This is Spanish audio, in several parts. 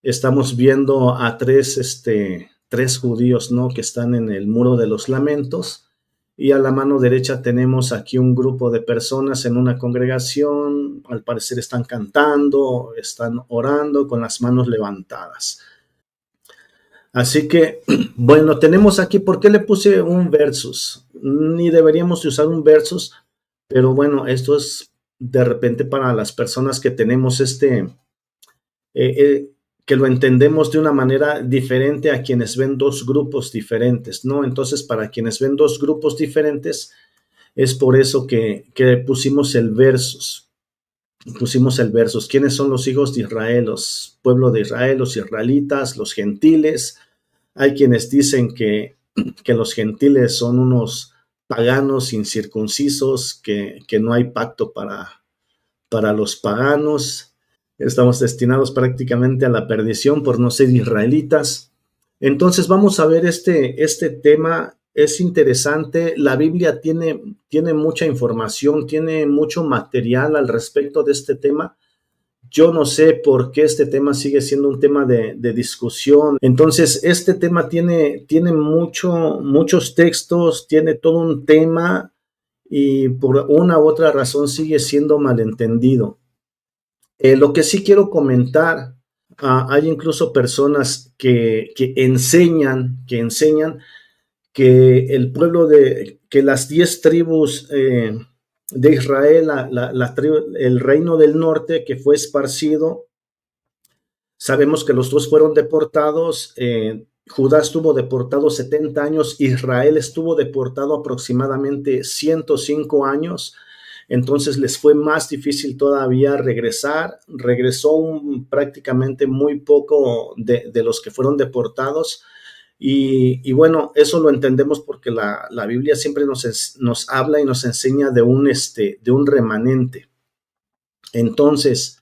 estamos viendo a tres judíos, ¿no? Que están en el Muro de los Lamentos. Y a la mano derecha tenemos aquí un grupo de personas en una congregación. Al parecer están cantando, están orando con las manos levantadas. Así que, bueno, tenemos aquí, ¿por qué le puse un versus? Ni deberíamos de usar un versus, pero bueno, esto es de repente para las personas que tenemos que lo entendemos de una manera diferente a quienes ven dos grupos diferentes, ¿no? Entonces, para quienes ven dos grupos diferentes, es por eso que pusimos el versus. Pusimos el versus. ¿Quiénes son los hijos de Israel? Los pueblo de Israel, los israelitas, los gentiles. Hay quienes dicen que los gentiles son unos paganos incircuncisos, que no hay pacto para los paganos. Estamos destinados prácticamente a la perdición por no ser israelitas. Entonces vamos a ver este tema. Es interesante. La Biblia tiene mucha información, tiene mucho material al respecto de este tema. Yo no sé por qué este tema sigue siendo un tema de discusión. Entonces, este tema tiene muchos textos, tiene todo un tema y por una u otra razón sigue siendo malentendido. Lo que sí quiero comentar, hay incluso personas que enseñan que el pueblo que las 10 tribus de Israel, el reino del norte que fue esparcido, sabemos que los dos fueron deportados. Judá estuvo deportado 70 años, Israel estuvo deportado aproximadamente 105 años. Entonces les fue más difícil todavía regresar. Regresó prácticamente muy poco de los que fueron deportados. Y bueno, eso lo entendemos porque la Biblia siempre nos habla y nos enseña de un remanente. Entonces,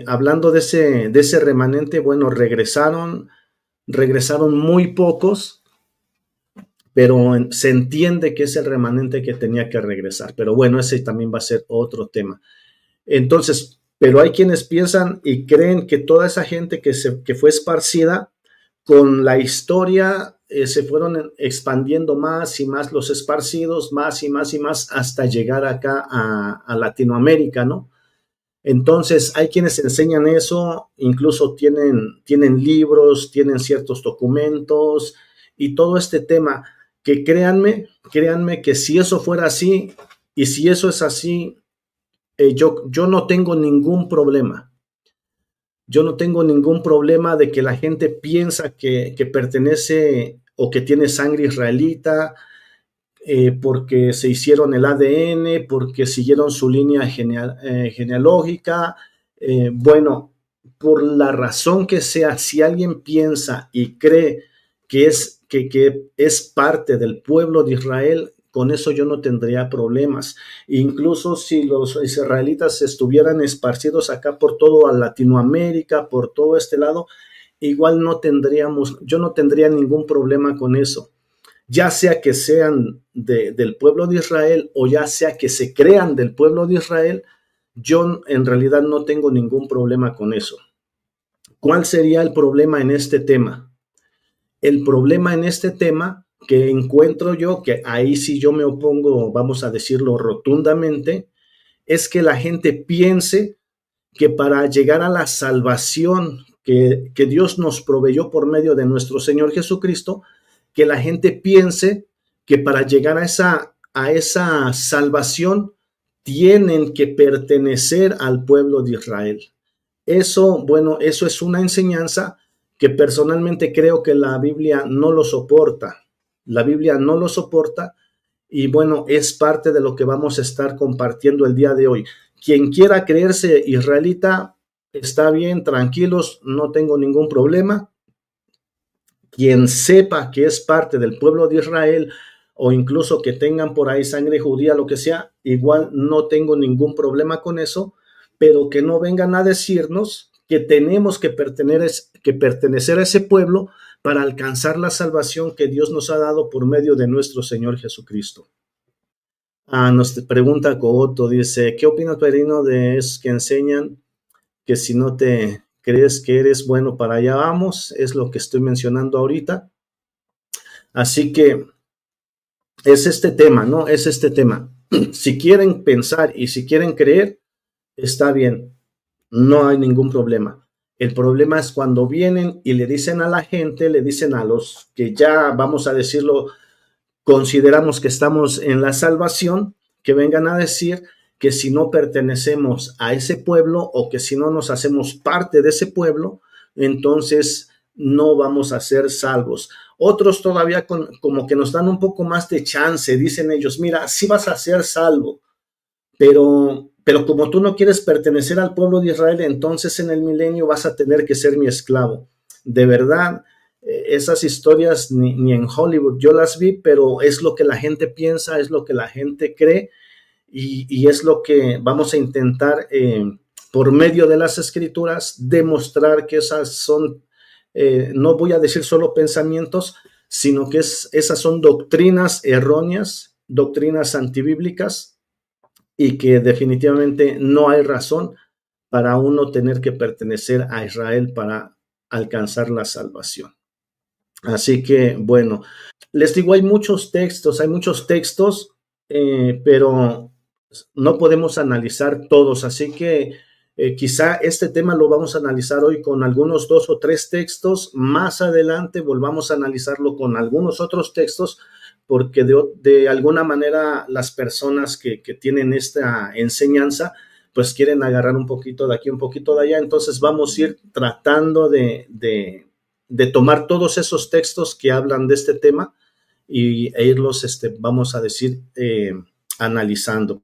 hablando de ese remanente, bueno, regresaron muy pocos, pero se entiende que es el remanente que tenía que regresar. Pero bueno, ese también va a ser otro tema. Entonces, pero hay quienes piensan y creen que toda esa gente que fue esparcida, con la historia se fueron expandiendo más y más los esparcidos, más y más y más, hasta llegar acá a Latinoamérica, ¿no? Entonces, hay quienes enseñan eso, incluso tienen libros, tienen ciertos documentos y todo este tema, que créanme que si eso fuera así, y si eso es así, yo no tengo ningún problema. Yo no tengo ningún problema de que la gente piensa que pertenece o que tiene sangre israelita, porque se hicieron el ADN, porque siguieron su línea genealógica. Bueno, por la razón que sea, si alguien piensa y cree que es parte del pueblo de Israel, con eso yo no tendría problemas. Incluso si los israelitas estuvieran esparcidos acá por toda Latinoamérica, por todo este lado, igual yo no tendría ningún problema con eso. Ya sea que sean del pueblo de Israel o ya sea que se crean del pueblo de Israel, yo en realidad no tengo ningún problema con eso. ¿Cuál sería el problema en este tema? El problema en este tema que encuentro yo, que ahí sí yo me opongo, vamos a decirlo rotundamente, es que la gente piense que para llegar a la salvación que Dios nos proveyó por medio de nuestro Señor Jesucristo, que la gente piense que para llegar a esa salvación tienen que pertenecer al pueblo de Israel. Eso, bueno, eso es una enseñanza que personalmente creo que la Biblia no lo soporta. La Biblia no lo soporta y bueno, es parte de lo que vamos a estar compartiendo el día de hoy. Quien quiera creerse israelita, está bien, tranquilos, no tengo ningún problema. Quien sepa que es parte del pueblo de Israel o incluso que tengan por ahí sangre judía, lo que sea, igual no tengo ningún problema con eso, pero que no vengan a decirnos que tenemos que pertenecer a ese pueblo para alcanzar la salvación que Dios nos ha dado por medio de nuestro Señor Jesucristo. Nos pregunta Cogoto, dice, ¿qué opina Perino de esos que enseñan que si no te crees que eres bueno, para allá vamos, es lo que estoy mencionando ahorita. Así que es este tema, ¿no? Es este tema. Si quieren pensar y si quieren creer, está bien, no hay ningún problema. El problema es cuando vienen y le dicen a la gente, le dicen a los que ya, vamos a decirlo, consideramos que estamos en la salvación, que vengan a decir que si no pertenecemos a ese pueblo o que si no nos hacemos parte de ese pueblo, entonces no vamos a ser salvos. Otros todavía como que nos dan un poco más de chance, dicen ellos, mira, sí vas a ser salvo, pero como tú no quieres pertenecer al pueblo de Israel, entonces en el milenio vas a tener que ser mi esclavo. De verdad, esas historias ni en Hollywood yo las vi, pero es lo que la gente piensa, es lo que la gente cree y es lo que vamos a intentar por medio de las escrituras demostrar que esas son, no voy a decir solo pensamientos, sino que esas son doctrinas erróneas, doctrinas antibíblicas, y que definitivamente no hay razón para uno tener que pertenecer a Israel para alcanzar la salvación. Así que, bueno, les digo, hay muchos textos, pero no podemos analizar todos, así que quizá este tema lo vamos a analizar hoy con algunos 2 o 3 textos, más adelante volvamos a analizarlo con algunos otros textos, porque de alguna manera las personas que tienen esta enseñanza, pues quieren agarrar un poquito de aquí, un poquito de allá, entonces vamos a ir tratando de tomar todos esos textos que hablan de este tema e irlos, vamos a decir, analizando.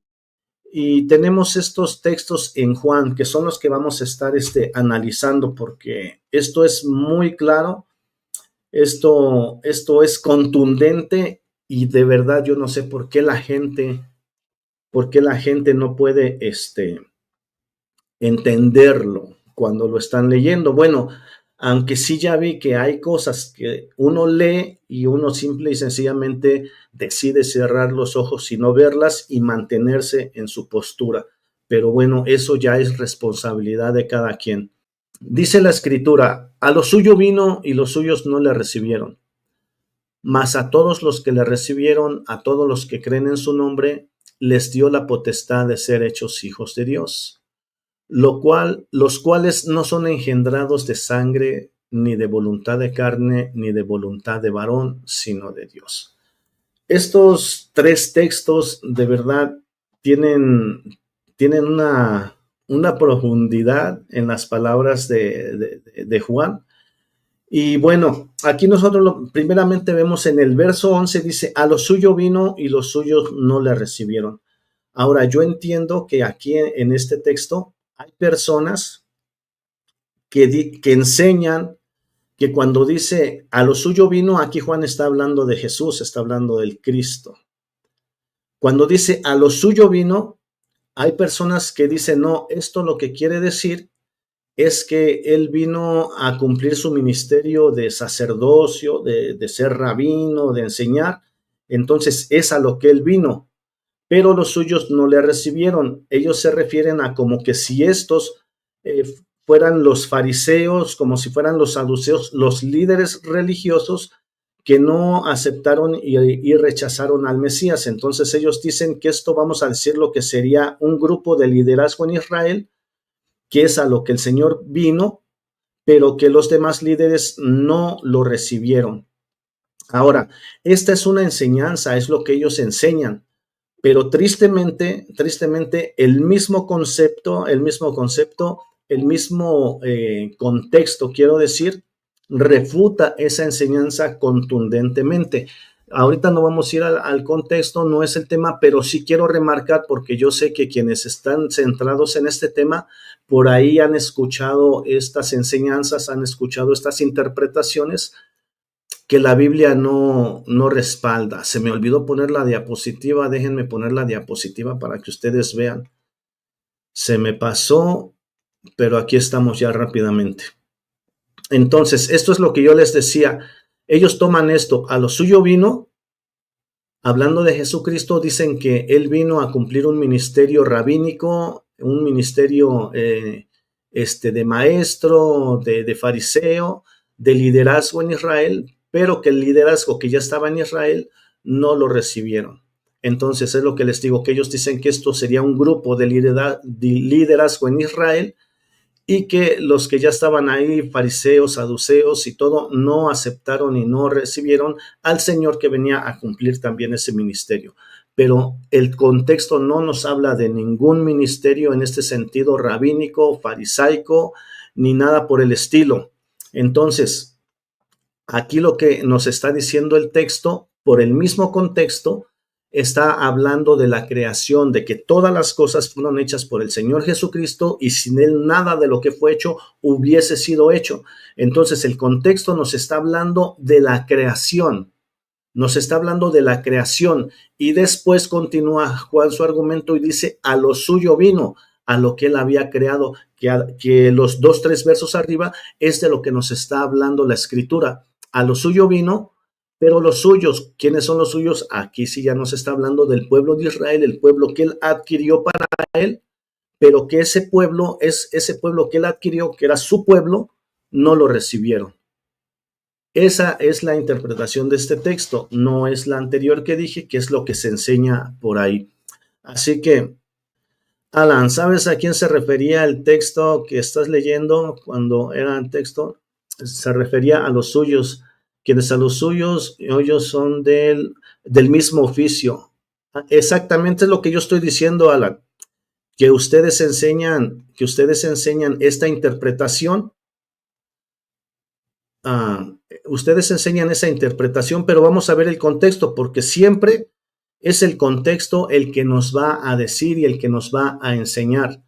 Y tenemos estos textos en Juan, que son los que vamos a estar analizando, porque esto es muy claro, esto es contundente y de verdad yo no sé por qué la gente no puede entenderlo cuando lo están leyendo. Bueno, aunque sí ya vi que hay cosas que uno lee y uno simple y sencillamente decide cerrar los ojos y no verlas y mantenerse en su postura. Pero bueno, eso ya es responsabilidad de cada quien. Dice la escritura, a lo suyo vino y los suyos no le recibieron. Mas a todos los que le recibieron, a todos los que creen en su nombre, les dio la potestad de ser hechos hijos de Dios, los cuales no son engendrados de sangre, ni de voluntad de carne, ni de voluntad de varón, sino de Dios. Estos 3 textos de verdad tienen una profundidad en las palabras de Juan. Y bueno, aquí nosotros primeramente vemos en el verso 11, dice, a lo suyo vino y los suyos no le recibieron. Ahora, yo entiendo que aquí en este texto hay personas que enseñan que cuando dice a lo suyo vino, aquí Juan está hablando de Jesús, está hablando del Cristo. Cuando dice a lo suyo vino, hay personas que dicen, no, esto lo que quiere decir es que él vino a cumplir su ministerio de sacerdocio, de ser rabino, de enseñar. Entonces es a lo que él vino, pero los suyos no le recibieron. Ellos se refieren a como que si estos fueran los fariseos, como si fueran los saduceos, los líderes religiosos que no aceptaron y rechazaron al Mesías. Entonces ellos dicen que esto, vamos a decir, lo que sería un grupo de liderazgo en Israel, que es a lo que el Señor vino, pero que los demás líderes no lo recibieron. Ahora, esta es una enseñanza, es lo que ellos enseñan, pero tristemente, el mismo concepto, el mismo contexto, quiero decir, refuta esa enseñanza contundentemente. Ahorita no vamos a ir al contexto, no es el tema, pero sí quiero remarcar, porque yo sé que quienes están centrados en este tema, por ahí han escuchado estas enseñanzas, han escuchado estas interpretaciones que la Biblia no respalda. Se me olvidó poner la diapositiva, déjenme poner la diapositiva para que ustedes vean. Se me pasó, pero aquí estamos ya rápidamente. Entonces, esto es lo que yo les decía. Ellos toman esto, a lo suyo vino, hablando de Jesucristo, dicen que él vino a cumplir un ministerio rabínico, un ministerio de maestro, de fariseo, de liderazgo en Israel, pero que el liderazgo que ya estaba en Israel no lo recibieron. Entonces es lo que les digo, que ellos dicen que esto sería un grupo de liderazgo en Israel y que los que ya estaban ahí, fariseos, saduceos y todo, no aceptaron y no recibieron al Señor que venía a cumplir también ese ministerio. Pero el contexto no nos habla de ningún ministerio en este sentido rabínico, farisaico, ni nada por el estilo. Entonces, aquí lo que nos está diciendo el texto, por el mismo contexto, está hablando de la creación, de que todas las cosas fueron hechas por el Señor Jesucristo y sin Él nada de lo que fue hecho hubiese sido hecho. Entonces el contexto nos está hablando de la creación, nos está hablando de la creación y después continúa Juan su argumento y dice, a lo suyo vino, a lo que Él había creado, que los 2, 3 versos arriba es de lo que nos está hablando la Escritura. A lo suyo vino, pero los suyos, ¿quiénes son los suyos? Aquí sí ya nos está hablando del pueblo de Israel, el pueblo que Él adquirió para Él, pero que ese pueblo que Él adquirió, que era su pueblo, no lo recibieron. Esa es la interpretación de este texto, no es la anterior que dije, que es lo que se enseña por ahí. Así que, Alan, ¿sabes a quién se refería el texto que estás leyendo cuando era el texto? Se refería a los suyos, quienes a los suyos, ellos son del mismo oficio. Exactamente es lo que yo estoy diciendo, Alan, que ustedes enseñan esta interpretación. Ustedes enseñan esa interpretación, pero vamos a ver el contexto, porque siempre es el contexto el que nos va a decir y el que nos va a enseñar.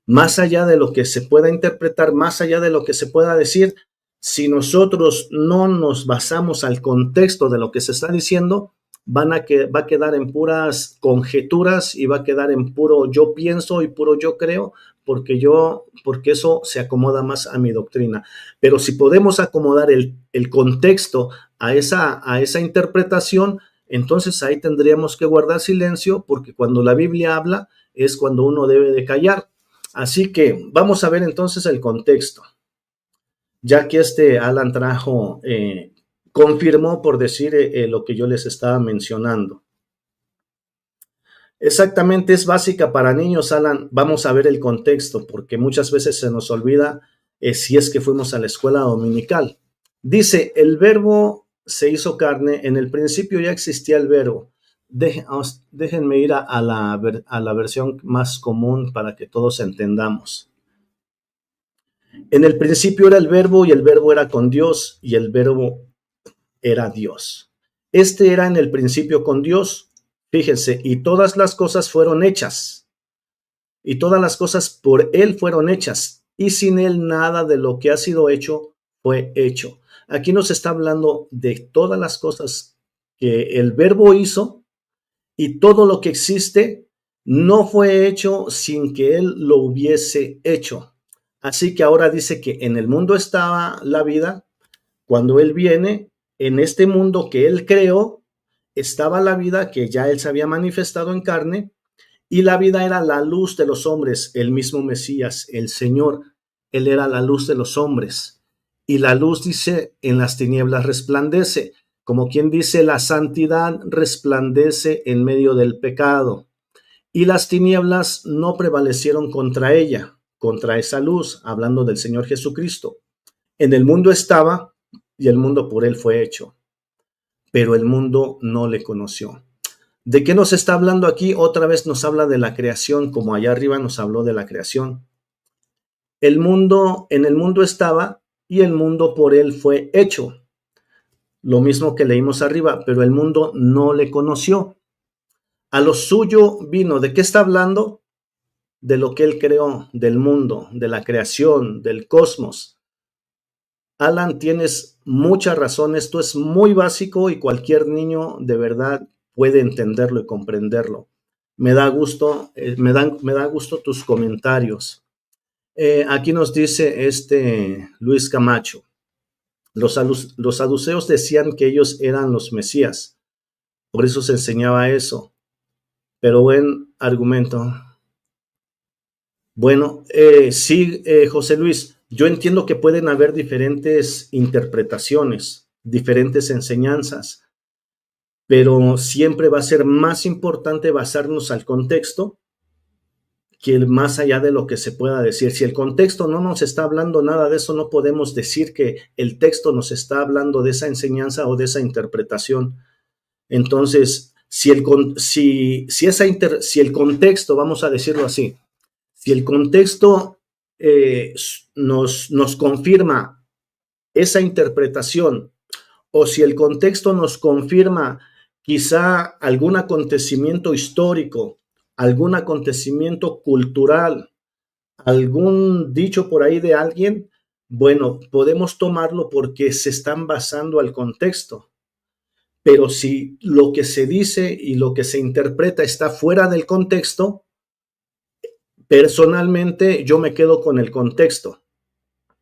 Más allá de lo que se pueda interpretar, más allá de lo que se pueda decir, si nosotros no nos basamos al contexto de lo que se está diciendo, va a quedar en puras conjeturas y va a quedar en puro yo pienso y puro yo creo, porque eso se acomoda más a mi doctrina. Pero si podemos acomodar el contexto a esa interpretación, entonces ahí tendríamos que guardar silencio, porque cuando la Biblia habla es cuando uno debe de callar. Así que vamos a ver entonces el contexto, ya que Alan confirmó, por decir, lo que yo les estaba mencionando. Exactamente, es básica para niños, Alan. Vamos a ver el contexto, porque muchas veces se nos olvida si es que fuimos a la escuela dominical. Dice, el verbo se hizo carne, en el principio ya existía el verbo. Déjenme ir a la versión más común para que todos entendamos. En el principio era el verbo y el verbo era con Dios y el verbo era Dios. Era en el principio con Dios. Fíjense, y todas las cosas fueron hechas. Y todas las cosas por Él fueron hechas. Y sin Él nada de lo que ha sido hecho fue hecho. Aquí nos está hablando de todas las cosas que el verbo hizo y todo lo que existe no fue hecho sin que Él lo hubiese hecho. Así que ahora dice que en el mundo estaba la vida. Cuando Él viene, en este mundo que Él creó, estaba la vida que ya Él se había manifestado en carne, y la vida era la luz de los hombres, el mismo Mesías, el Señor. Él era la luz de los hombres. Y la luz, dice, en las tinieblas resplandece. Como quien dice, la santidad resplandece en medio del pecado. Y las tinieblas no prevalecieron contra ella, contra esa luz, hablando del Señor Jesucristo. En el mundo estaba, y el mundo por Él fue hecho, pero el mundo no le conoció. ¿De qué nos está hablando aquí? Otra vez nos habla de la creación, como allá arriba nos habló de la creación. En el mundo estaba, y el mundo por Él fue hecho. Lo mismo que leímos arriba, pero el mundo no le conoció. A lo suyo vino. ¿De qué está hablando? De lo que Él creó, del mundo, de la creación, del cosmos. Alan, tienes mucha razón, esto es muy básico y cualquier niño de verdad puede entenderlo y comprenderlo. Me da gusto tus comentarios. Aquí nos dice Luis Camacho, los saduceos decían que ellos eran los Mesías, por eso se enseñaba eso, pero buen argumento. Bueno, sí, José Luis, yo entiendo que pueden haber diferentes interpretaciones, diferentes enseñanzas, pero siempre va a ser más importante basarnos al contexto que más allá de lo que se pueda decir. Si el contexto no nos está hablando nada de eso, no podemos decir que el texto nos está hablando de esa enseñanza o de esa interpretación. Entonces, si el contexto, vamos a decirlo así, si el contexto nos confirma esa interpretación, o si el contexto nos confirma quizá algún acontecimiento histórico, algún acontecimiento cultural, algún dicho por ahí de alguien, bueno, podemos tomarlo porque se están basando al contexto. Pero si lo que se dice y lo que se interpreta está fuera del contexto, personalmente yo me quedo con el contexto.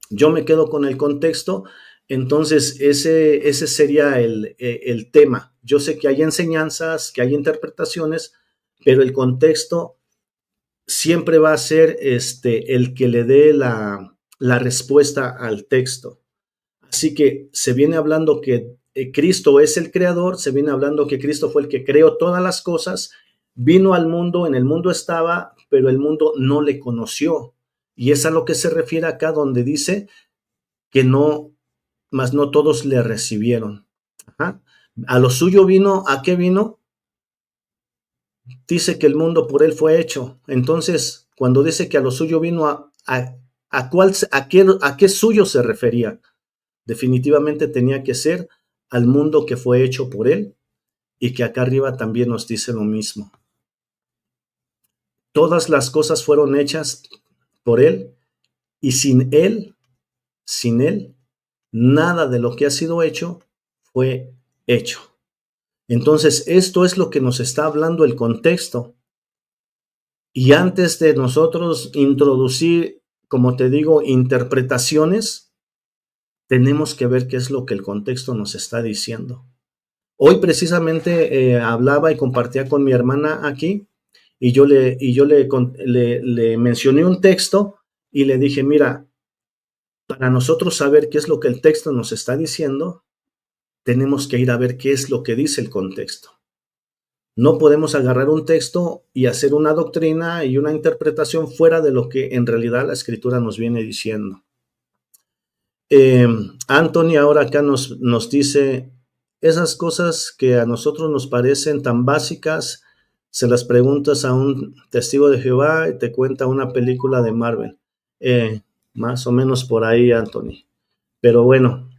Yo me quedo con el contexto, entonces ese sería el tema. Yo sé que hay enseñanzas, que hay interpretaciones, pero el contexto siempre va a ser el que le dé la respuesta al texto. Así que se viene hablando que Cristo es el creador, se viene hablando que Cristo fue el que creó todas las cosas, vino al mundo, en el mundo estaba, pero el mundo no le conoció. Y es a lo que se refiere acá donde dice que no, mas no todos le recibieron. Ajá. A lo suyo vino, ¿a qué vino? Dice que el mundo por él fue hecho. Entonces, cuando dice que a lo suyo vino, ¿a qué suyo se refería? Definitivamente tenía que ser al mundo que fue hecho por él, y que acá arriba también nos dice lo mismo. Todas las cosas fueron hechas por él, y sin él, nada de lo que ha sido hecho fue hecho. Entonces, esto es lo que nos está hablando el contexto. Y antes de nosotros introducir, como te digo, interpretaciones, tenemos que ver qué es lo que el contexto nos está diciendo. Hoy precisamente hablaba y compartía con mi hermana aquí, y yo le mencioné un texto y le dije, mira, para nosotros saber qué es lo que el texto nos está diciendo, tenemos que ir a ver qué es lo que dice el contexto. No podemos agarrar un texto y hacer una doctrina y una interpretación fuera de lo que en realidad la escritura nos viene diciendo. Anthony ahora acá nos dice, esas cosas que a nosotros nos parecen tan básicas, se las preguntas a un testigo de Jehová y te cuenta una película de Marvel. Más o menos por ahí, Anthony. Pero bueno,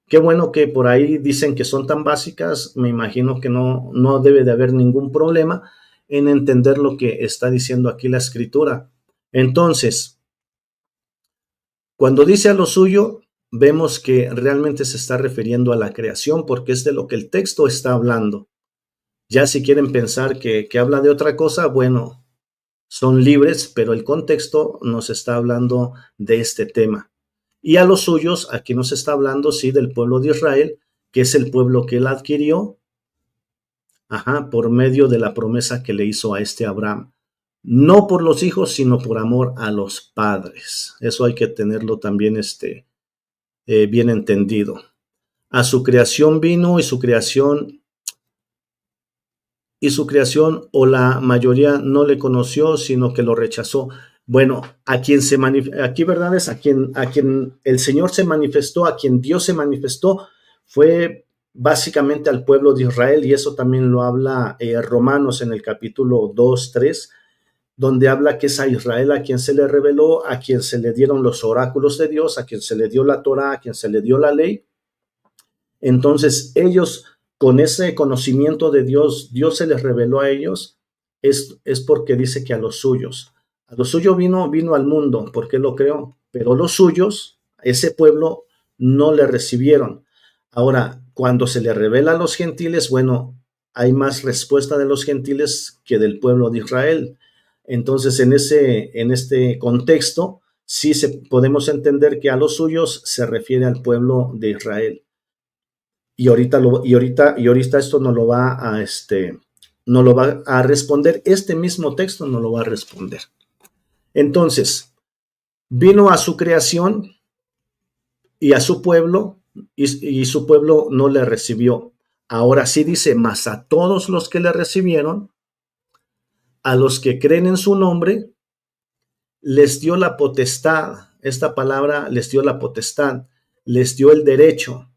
qué bueno que por ahí dicen que son tan básicas. Me imagino que no debe de haber ningún problema en entender lo que está diciendo aquí la escritura. Entonces, cuando dice a lo suyo, vemos que realmente se está refiriendo a la creación, porque es de lo que el texto está hablando. Ya si quieren pensar que habla de otra cosa, bueno, son libres, pero el contexto nos está hablando de este tema. Y a los suyos, aquí nos está hablando, sí, del pueblo de Israel, que es el pueblo que él adquirió, por medio de la promesa que le hizo a Abraham. No por los hijos, sino por amor a los padres. Eso hay que tenerlo también bien entendido. A su creación vino, y su creación o la mayoría no le conoció, sino que lo rechazó. Bueno, aquí verdad es a quien el Señor se manifestó, a quien Dios se manifestó, fue básicamente al pueblo de Israel, y eso también lo habla Romanos en el capítulo 2, 3, donde habla que es a Israel a quien se le reveló, a quien se le dieron los oráculos de Dios, a quien se le dio la Torá, a quien se le dio la ley. Entonces ellos, con ese conocimiento de Dios, Dios se les reveló a ellos, es porque dice que a los suyos vino al mundo, porque lo creó, pero los suyos, ese pueblo, no le recibieron. Ahora, cuando se le revela a los gentiles, bueno, hay más respuesta de los gentiles que del pueblo de Israel. Entonces, en este contexto, sí podemos entender que a los suyos se refiere al pueblo de Israel. Y ahorita esto no lo va a responder, este mismo texto no lo va a responder. Entonces, vino a su creación y a su pueblo, y su pueblo no le recibió. Ahora sí dice, mas a todos los que le recibieron, a los que creen en su nombre, les dio la potestad. Esta palabra les dio la potestad, les dio el derecho,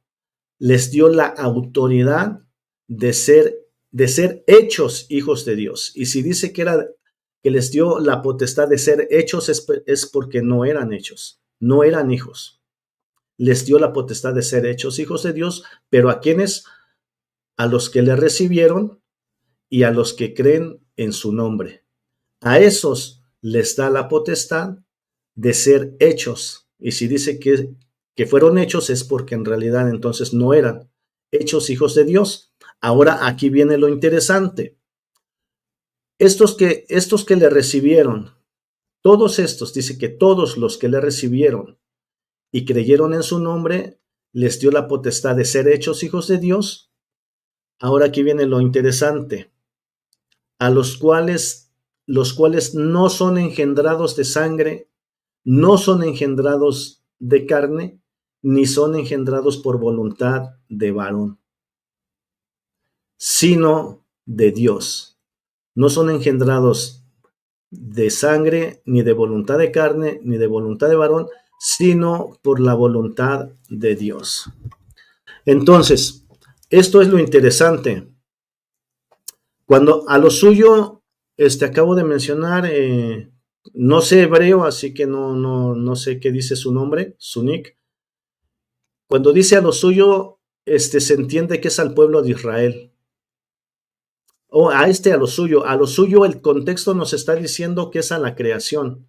les dio la autoridad de ser hechos hijos de Dios. Y si dice que les dio la potestad de ser hechos, es porque no eran hechos, no eran hijos. Les dio la potestad de ser hechos hijos de Dios, pero ¿a quiénes? A los que le recibieron y a los que creen en su nombre. A esos les da la potestad de ser hechos. Y si dice que fueron hechos, es porque en realidad entonces no eran hechos hijos de Dios. Ahora aquí viene lo interesante. Estos que le recibieron, todos estos, dice que todos los que le recibieron y creyeron en su nombre, les dio la potestad de ser hechos hijos de Dios. Ahora aquí viene lo interesante. A los cuales no son engendrados de sangre, no son engendrados de carne, ni son engendrados por voluntad de varón, sino de Dios. No son engendrados de sangre, ni de voluntad de carne, ni de voluntad de varón, sino por la voluntad de Dios. Entonces, esto es lo interesante. Cuando a lo suyo, acabo de mencionar, no sé hebreo, así que no sé qué dice su nombre, su nick. Cuando dice a lo suyo, se entiende que es al pueblo de Israel. O a lo suyo el contexto nos está diciendo que es a la creación.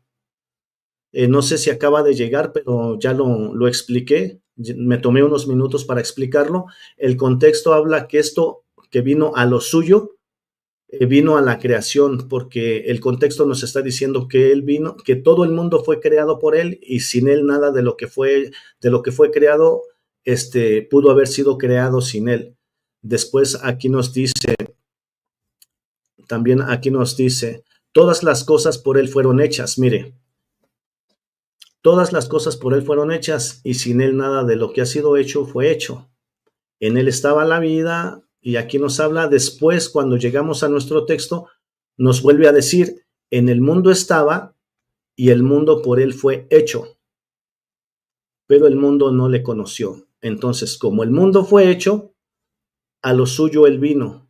No sé si acaba de llegar, pero ya lo expliqué. Me tomé unos minutos para explicarlo. El contexto habla que esto que vino a lo suyo, vino a la creación, porque el contexto nos está diciendo que él vino, que todo el mundo fue creado por él y sin él nada de lo que fue creado, pudo haber sido creado sin él. Después también aquí nos dice, todas las cosas por él fueron hechas. Mire, todas las cosas por él fueron hechas y sin él nada de lo que ha sido hecho fue hecho. En él estaba la vida y aquí nos habla después, cuando llegamos a nuestro texto, nos vuelve a decir, en el mundo estaba y el mundo por él fue hecho, pero el mundo no le conoció. Entonces, como el mundo fue hecho, a lo suyo él vino.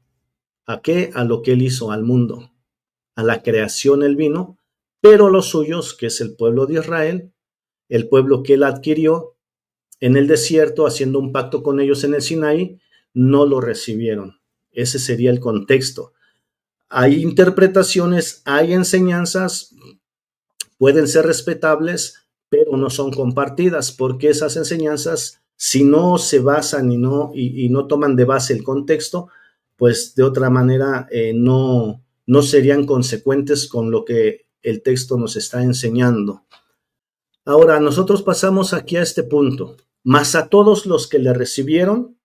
¿A qué? A lo que él hizo, al mundo. A la creación él vino, pero los suyos, que es el pueblo de Israel, el pueblo que él adquirió en el desierto, haciendo un pacto con ellos en el Sinaí, no lo recibieron. Ese sería el contexto. Hay interpretaciones, hay enseñanzas, pueden ser respetables, pero no son compartidas, porque esas enseñanzas, si no se basan y no toman de base el contexto, pues de otra manera no serían consecuentes con lo que el texto nos está enseñando. Ahora, nosotros pasamos aquí a este punto. Mas a todos los que le recibieron,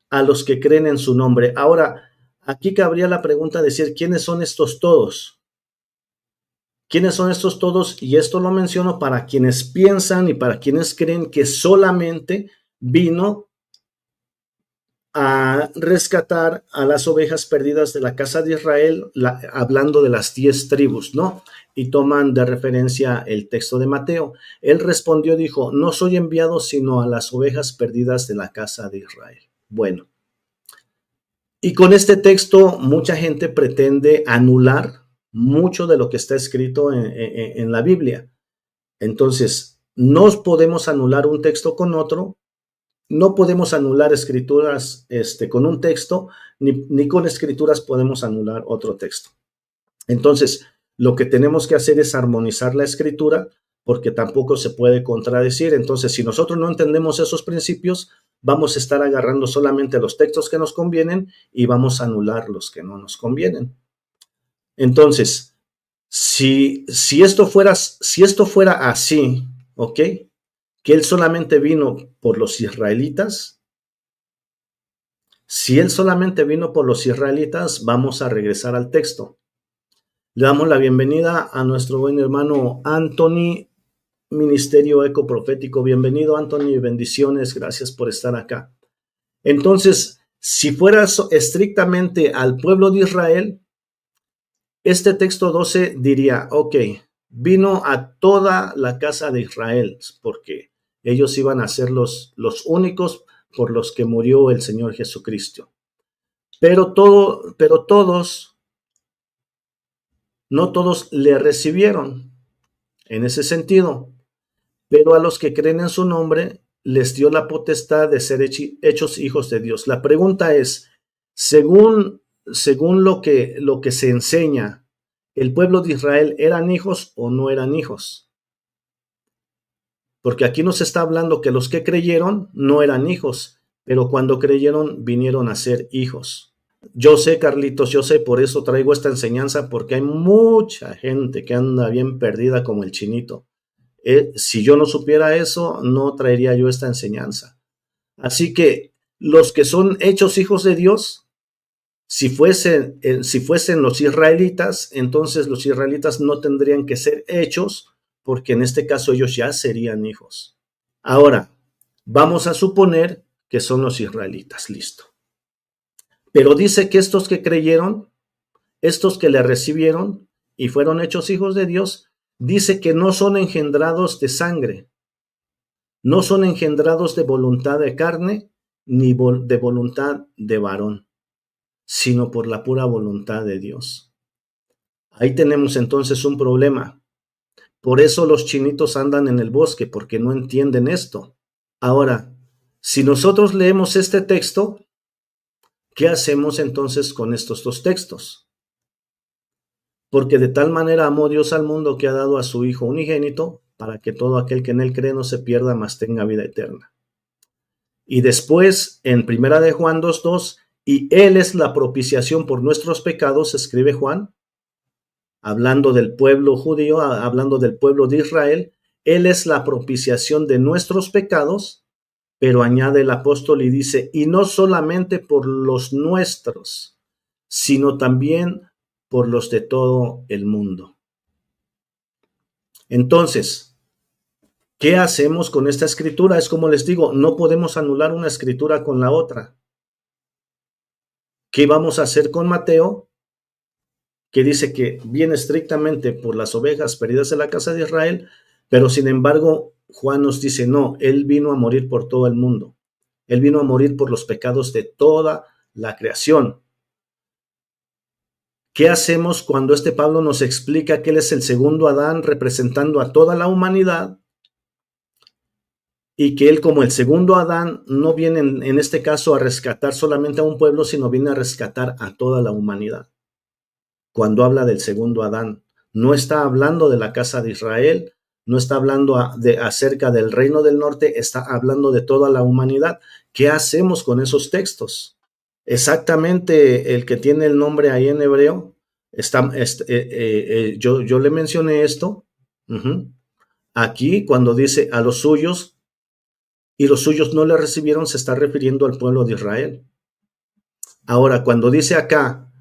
a los que creen en su nombre. Ahora, aquí cabría la pregunta de decir, ¿quiénes son estos todos? ¿Quiénes son estos todos? Y esto lo menciono para quienes piensan y para quienes creen que solamente vino a rescatar a las ovejas perdidas de la casa de Israel, hablando de las 10 tribus, ¿no? Y toman de referencia el texto de Mateo. Él respondió, dijo, no soy enviado sino a las ovejas perdidas de la casa de Israel. Bueno, y con este texto mucha gente pretende anular mucho de lo que está escrito en la Biblia. Entonces, no podemos anular un texto con otro, no podemos anular escrituras con un texto, ni con escrituras podemos anular otro texto. Entonces, lo que tenemos que hacer es armonizar la escritura, porque tampoco se puede contradecir. Entonces, si nosotros no entendemos esos principios, vamos a estar agarrando solamente los textos que nos convienen y vamos a anular los que no nos convienen. Entonces, si esto fuera así, ¿ok? Que él solamente vino por los israelitas. Si él solamente vino por los israelitas, vamos a regresar al texto. Le damos la bienvenida a nuestro buen hermano Anthony, Ministerio Eco Profético. Bienvenido, Anthony, bendiciones, gracias por estar acá. Entonces, si fueras estrictamente al pueblo de Israel, este texto 12 diría, ok, vino a toda la casa de Israel, porque ellos iban a ser los únicos por los que murió el Señor Jesucristo. Pero todos, no todos le recibieron en ese sentido, pero a los que creen en su nombre les dio la potestad de ser hechos hijos de Dios. La pregunta es, según lo que se enseña, ¿el pueblo de Israel eran hijos o no eran hijos? Porque aquí nos está hablando que los que creyeron no eran hijos, pero cuando creyeron vinieron a ser hijos. Yo sé, Carlitos, yo sé, por eso traigo esta enseñanza, porque hay mucha gente que anda bien perdida como el chinito. Si yo no supiera eso, no traería yo esta enseñanza. Así que los que son hechos hijos de Dios, si fuesen los israelitas, entonces los israelitas no tendrían que ser hechos, porque en este caso ellos ya serían hijos. Ahora, vamos a suponer que son los israelitas, listo. Pero dice que estos que creyeron, estos que le recibieron y fueron hechos hijos de Dios, dice que no son engendrados de sangre, no son engendrados de voluntad de carne, ni de voluntad de varón, sino por la pura voluntad de Dios. Ahí tenemos entonces un problema. Por eso los chinitos andan en el bosque, porque no entienden esto. Ahora, si nosotros leemos este texto, ¿qué hacemos entonces con estos dos textos? Porque de tal manera amó Dios al mundo que ha dado a su Hijo unigénito, para que todo aquel que en él cree no se pierda, mas tenga vida eterna. Y después, en Primera de Juan 2:2, y él es la propiciación por nuestros pecados, escribe Juan, hablando del pueblo judío, hablando del pueblo de Israel, él es la propiciación de nuestros pecados, pero añade el apóstol y dice, y no solamente por los nuestros, sino también por los de todo el mundo. Entonces, ¿qué hacemos con esta escritura? Es como les digo, no podemos anular una escritura con la otra. ¿Qué vamos a hacer con Mateo? Que dice que viene estrictamente por las ovejas perdidas de la casa de Israel, pero sin embargo Juan nos dice, no, él vino a morir por todo el mundo. Él vino a morir por los pecados de toda la creación. ¿Qué hacemos cuando este Pablo nos explica que él es el segundo Adán representando a toda la humanidad y que él como el segundo Adán no viene en este caso a rescatar solamente a un pueblo, sino viene a rescatar a toda la humanidad? Cuando habla del segundo Adán, no está hablando de la casa de Israel, no está hablando acerca del reino del norte, está hablando de toda la humanidad. ¿Qué hacemos con esos textos? Exactamente el que tiene el nombre ahí en hebreo, yo le mencioné esto, aquí cuando dice a los suyos, y los suyos no le recibieron, se está refiriendo al pueblo de Israel. Ahora, cuando dice acá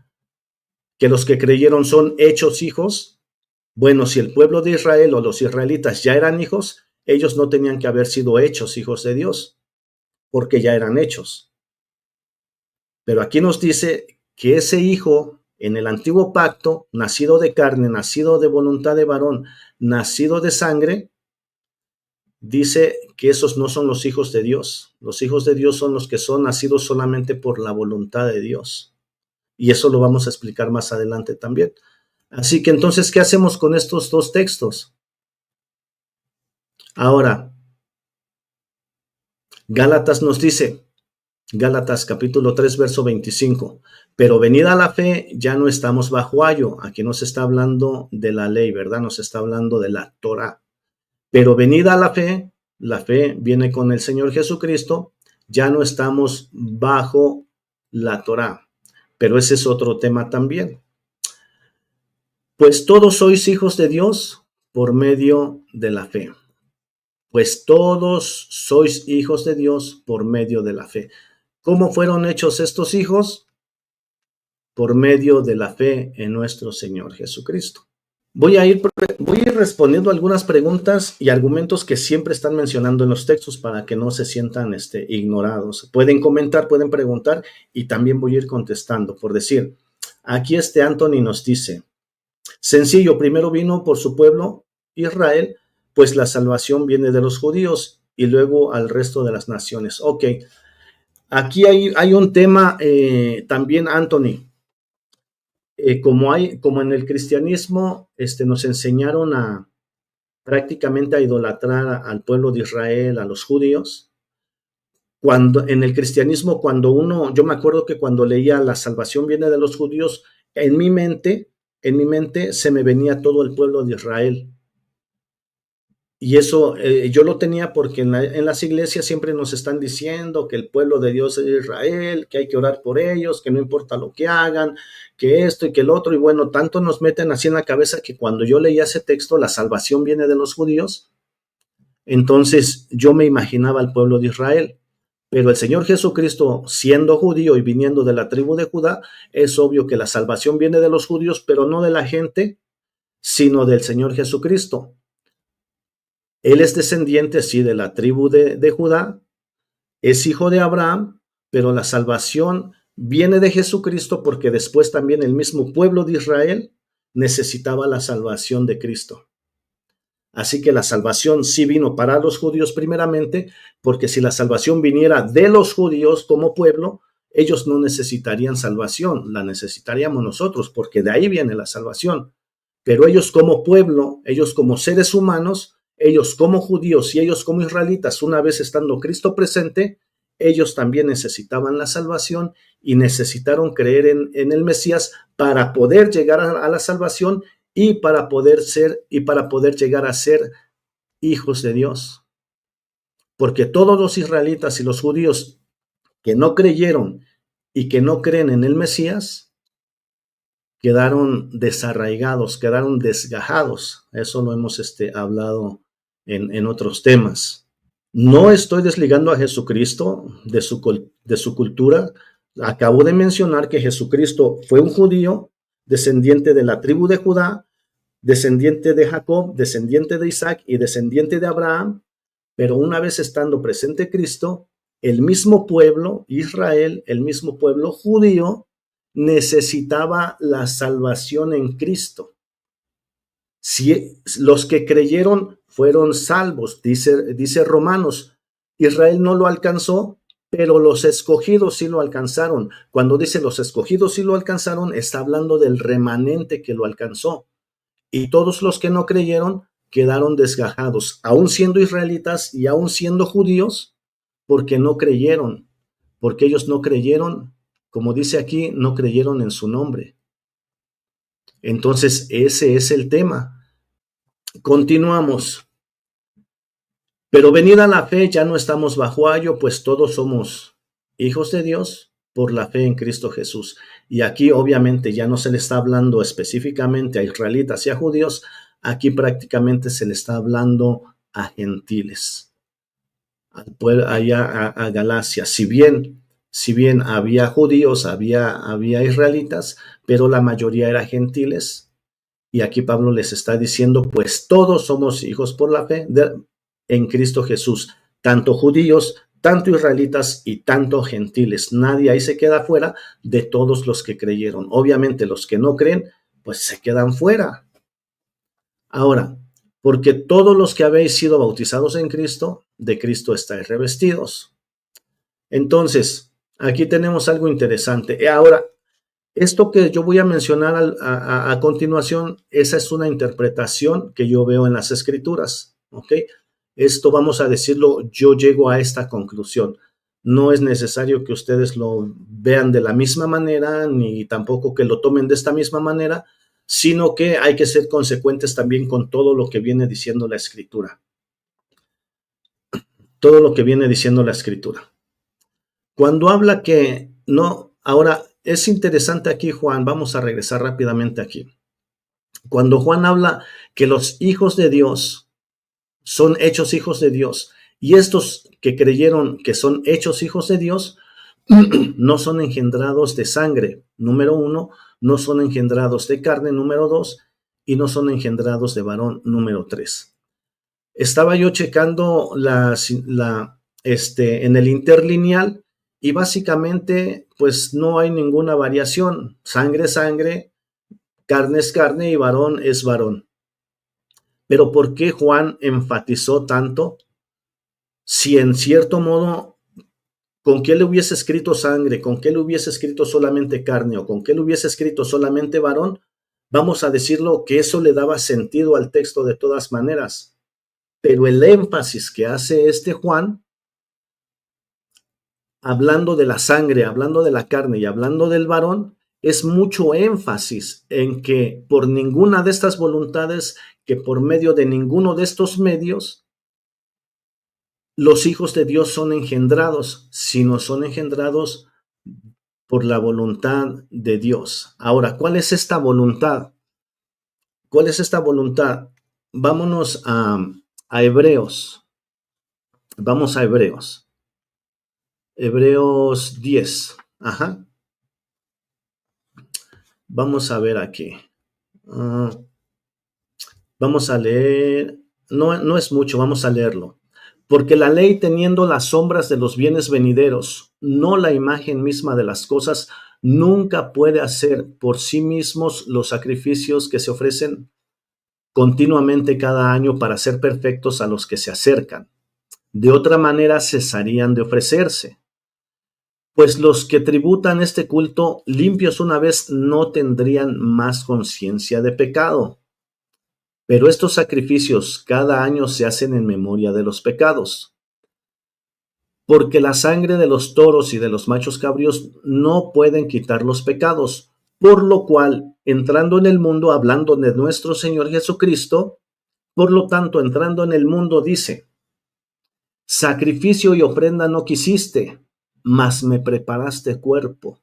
que los que creyeron son hechos hijos, bueno, si el pueblo de Israel o los israelitas ya eran hijos, ellos no tenían que haber sido hechos hijos de Dios, porque ya eran hechos. Pero aquí nos dice que ese hijo en el antiguo pacto, nacido de carne, nacido de voluntad de varón, nacido de sangre, dice que esos no son los hijos de Dios. Los hijos de Dios son los que son nacidos solamente por la voluntad de Dios. Y eso lo vamos a explicar más adelante también. Así que entonces, ¿qué hacemos con estos dos textos? Ahora, Gálatas nos dice, Gálatas capítulo 3, verso 25, pero venida la fe, ya no estamos bajo ayo. Aquí nos está hablando de la ley, ¿verdad? Nos está hablando de la Torah. Pero venida la fe viene con el Señor Jesucristo, ya no estamos bajo la Torah. Pero ese es otro tema también. Pues todos sois hijos de Dios por medio de la fe. Pues todos sois hijos de Dios por medio de la fe. ¿Cómo fueron hechos estos hijos? por medio de la fe en nuestro Señor Jesucristo. Voy a ir respondiendo algunas preguntas y argumentos que siempre están mencionando en los textos para que no se sientan ignorados. Pueden comentar, pueden preguntar y también voy a ir contestando. Por decir, aquí Anthony nos dice, sencillo, primero vino por su pueblo Israel, pues la salvación viene de los judíos y luego al resto de las naciones. Ok, aquí hay un tema también, Anthony. Como en el cristianismo nos enseñaron prácticamente a idolatrar al pueblo de Israel, a los judíos. Cuando en el cristianismo, yo me acuerdo que cuando leía la salvación viene de los judíos, en mi mente se me venía todo el pueblo de Israel. Y eso yo lo tenía porque en las iglesias siempre nos están diciendo que el pueblo de Dios es Israel, que hay que orar por ellos, que no importa lo que hagan, que esto y que el otro. Y bueno, tanto nos meten así en la cabeza que cuando yo leía ese texto, la salvación viene de los judíos, entonces yo me imaginaba al pueblo de Israel. Pero el Señor Jesucristo, siendo judío y viniendo de la tribu de Judá, es obvio que la salvación viene de los judíos, pero no de la gente, sino del Señor Jesucristo. Él es descendiente, sí, de la tribu de Judá, es hijo de Abraham, pero la salvación viene de Jesucristo porque después también el mismo pueblo de Israel necesitaba la salvación de Cristo. Así que la salvación sí vino para los judíos primeramente, porque si la salvación viniera de los judíos como pueblo, ellos no necesitarían salvación, la necesitaríamos nosotros, porque de ahí viene la salvación. Pero ellos como pueblo, ellos como seres humanos, ellos como judíos y ellos como israelitas, una vez estando Cristo presente, ellos también necesitaban la salvación y necesitaron creer en el Mesías para poder llegar a la salvación y para poder llegar a ser hijos de Dios. Porque todos los israelitas y los judíos que no creyeron y que no creen en el Mesías, quedaron desarraigados, quedaron desgajados. Eso lo hemos hablado en otros temas. No estoy desligando a Jesucristo de su cultura. Acabo de mencionar que Jesucristo fue un judío, descendiente de la tribu de Judá, descendiente de Jacob, descendiente de Isaac y descendiente de Abraham, pero una vez estando presente Cristo, el mismo pueblo, Israel, el mismo pueblo judío, necesitaba la salvación en Cristo. Si los que creyeron fueron salvos, dice Romanos, Israel no lo alcanzó, pero los escogidos sí lo alcanzaron. Cuando dice los escogidos sí lo alcanzaron, está hablando del remanente que lo alcanzó. Y todos los que no creyeron quedaron desgajados, aún siendo israelitas y aún siendo judíos, porque no creyeron, porque ellos no creyeron, como dice aquí, no creyeron en su nombre. Entonces, ese es el tema. Continuamos. Pero venida la fe, ya no estamos bajo ayo, pues todos somos hijos de Dios por la fe en Cristo Jesús. Y aquí obviamente ya no se le está hablando específicamente a israelitas y a judíos, aquí prácticamente se le está hablando a gentiles, al pueblo allá a Galacia. Si bien había judíos, había israelitas, pero la mayoría eran gentiles. Y aquí Pablo les está diciendo, pues todos somos hijos por la fe en Cristo Jesús, tanto judíos, tanto israelitas y tanto gentiles. Nadie ahí se queda fuera de todos los que creyeron. Obviamente los que no creen, pues se quedan fuera. Ahora, porque todos los que habéis sido bautizados en Cristo, de Cristo estáis revestidos. Entonces, aquí tenemos algo interesante. Ahora, esto que yo voy a mencionar a continuación, esa es una interpretación que yo veo en las Escrituras, ¿ok? Esto, vamos a decirlo, yo llego a esta conclusión. No es necesario que ustedes lo vean de la misma manera, ni tampoco que lo tomen de esta misma manera, sino que hay que ser consecuentes también con todo lo que viene diciendo la Escritura. Todo lo que viene diciendo la Escritura. Cuando habla que no, ahora es interesante aquí, Juan, vamos a regresar rápidamente aquí. Cuando Juan habla que los hijos de Dios son hechos hijos de Dios, y estos que creyeron que son hechos hijos de Dios, No son engendrados de sangre, número 1, no son engendrados de carne, número 2, y no son engendrados de varón, número 3. Estaba yo checando en el interlineal y básicamente pues no hay ninguna variación. Sangre es sangre, carne es carne y varón es varón. Pero ¿por qué Juan enfatizó tanto? Si en cierto modo, ¿con qué le hubiese escrito sangre? ¿Con qué le hubiese escrito solamente carne? ¿O con qué le hubiese escrito solamente varón? Vamos a decirlo que eso le daba sentido al texto de todas maneras. Pero el énfasis que hace este Juan, hablando de la sangre, hablando de la carne y hablando del varón, es mucho énfasis en que por ninguna de estas voluntades, que por medio de ninguno de estos medios, los hijos de Dios son engendrados, sino son engendrados por la voluntad de Dios. Ahora, ¿cuál es esta voluntad? ¿Cuál es esta voluntad? Vámonos a Hebreos. Vamos a Hebreos. Hebreos 10. Ajá. Vamos a ver aquí. Vamos a leer. No es mucho, vamos a leerlo. Porque la ley, teniendo las sombras de los bienes venideros, no la imagen misma de las cosas, nunca puede hacer por sí mismos los sacrificios que se ofrecen continuamente cada año para ser perfectos a los que se acercan. De otra manera cesarían de ofrecerse. Pues los que tributan este culto limpios una vez no tendrían más conciencia de pecado. Pero estos sacrificios cada año se hacen en memoria de los pecados. Porque la sangre de los toros y de los machos cabríos no pueden quitar los pecados. Por lo cual, entrando en el mundo, hablando de nuestro Señor Jesucristo, por lo tanto, entrando en el mundo, dice: sacrificio y ofrenda no quisiste, mas me preparaste cuerpo.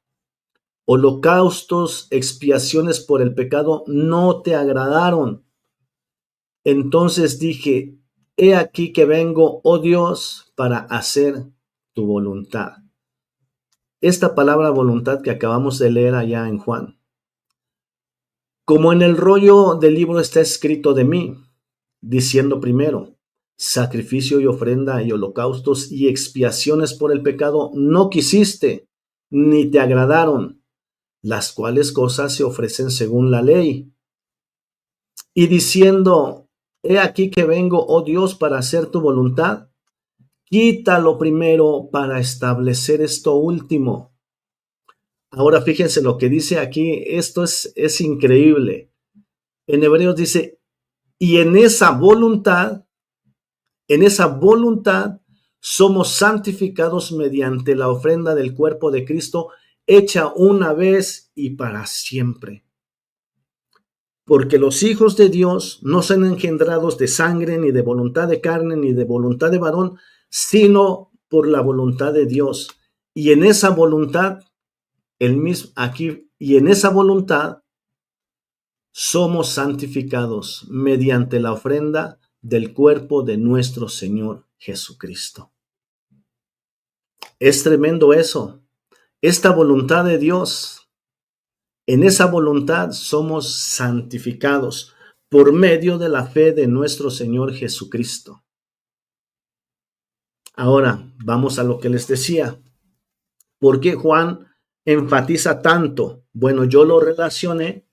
Holocaustos, expiaciones por el pecado no te agradaron. Entonces dije: he aquí que vengo, oh Dios, para hacer tu voluntad. Esta palabra voluntad que acabamos de leer allá en Juan. Como en el rollo del libro está escrito de mí, diciendo primero: sacrificio y ofrenda y holocaustos y expiaciones por el pecado no quisiste, ni te agradaron, las cuales cosas se ofrecen según la ley. Y diciendo: he aquí que vengo, oh Dios, para hacer tu voluntad, quita lo primero para establecer esto último. Ahora fíjense lo que dice aquí, esto es increíble. En Hebreos dice: y en esa voluntad somos santificados mediante la ofrenda del cuerpo de Cristo, hecha una vez y para siempre. Porque los hijos de Dios no son engendrados de sangre, ni de voluntad de carne, ni de voluntad de varón, sino por la voluntad de Dios. Y en esa voluntad, y en esa voluntad somos santificados mediante la ofrenda del cuerpo de nuestro Señor Jesucristo. Es tremendo eso. Esta voluntad de Dios, en esa voluntad somos santificados por medio de la fe de nuestro Señor Jesucristo. Ahora, vamos a lo que les decía. ¿Por qué Juan enfatiza tanto? Bueno, yo lo relacioné.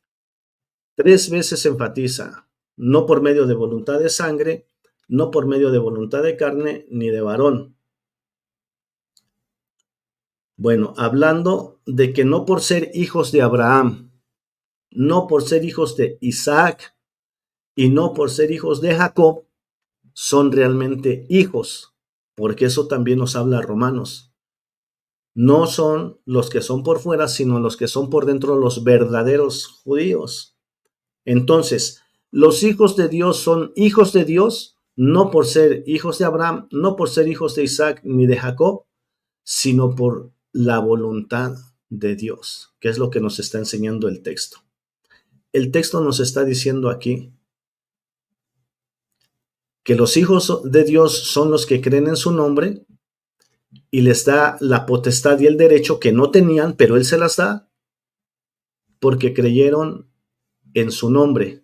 3 veces enfatiza: no por medio de voluntad de sangre, no por medio de voluntad de carne, ni de varón. Bueno, hablando de que no por ser hijos de Abraham, no por ser hijos de Isaac y no por ser hijos de Jacob, son realmente hijos, porque eso también nos habla Romanos. No son los que son por fuera, sino los que son por dentro, los verdaderos judíos. Entonces, los hijos de Dios son hijos de Dios, no por ser hijos de Abraham, no por ser hijos de Isaac ni de Jacob, sino por la voluntad de Dios, que es lo que nos está enseñando el texto. El texto nos está diciendo aquí que los hijos de Dios son los que creen en su nombre y les da la potestad y el derecho que no tenían, pero Él se las da porque creyeron en su nombre.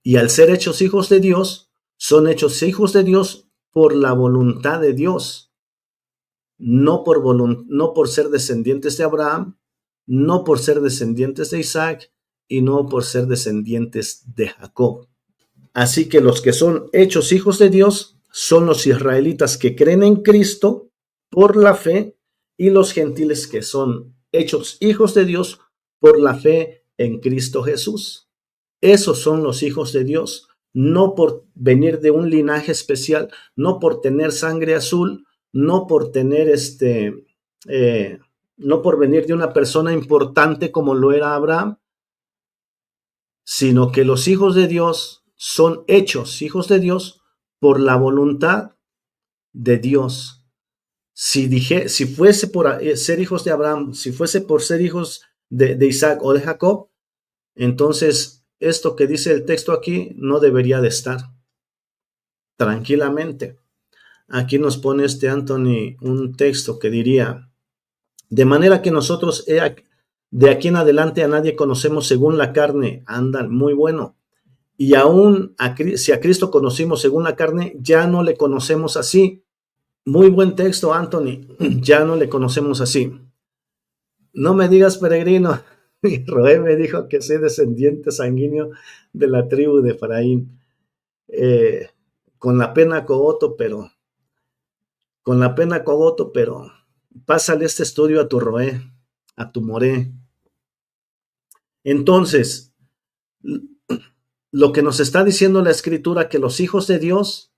Y al ser hechos hijos de Dios, son hechos hijos de Dios por la voluntad de Dios, no por ser descendientes de Abraham, no por ser descendientes de Isaac y no por ser descendientes de Jacob. Así que los que son hechos hijos de Dios son los israelitas que creen en Cristo por la fe y los gentiles que son hechos hijos de Dios por la fe en Cristo Jesús. Esos son los hijos de Dios, no por venir de un linaje especial, no por tener sangre azul, no por tener no por venir de una persona importante como lo era Abraham, sino que los hijos de Dios son hechos hijos de Dios por la voluntad de Dios. Si fuese por ser hijos de Abraham, si fuese por ser hijos de Isaac o de Jacob, entonces esto que dice el texto aquí no debería de estar. Tranquilamente. Aquí nos pone Anthony un texto que diría: de manera que nosotros de aquí en adelante a nadie conocemos según la carne. Andan, muy bueno. Y aún si a Cristo conocimos según la carne, ya no le conocemos así. Muy buen texto, Anthony. Ya no le conocemos así. No me digas, peregrino. Roé me dijo que soy descendiente sanguíneo de la tribu de Efraín. Con la pena cogoto, pero pásale este estudio a tu Roé, a tu Moré. Entonces, lo que nos está diciendo la Escritura, que los hijos de Dios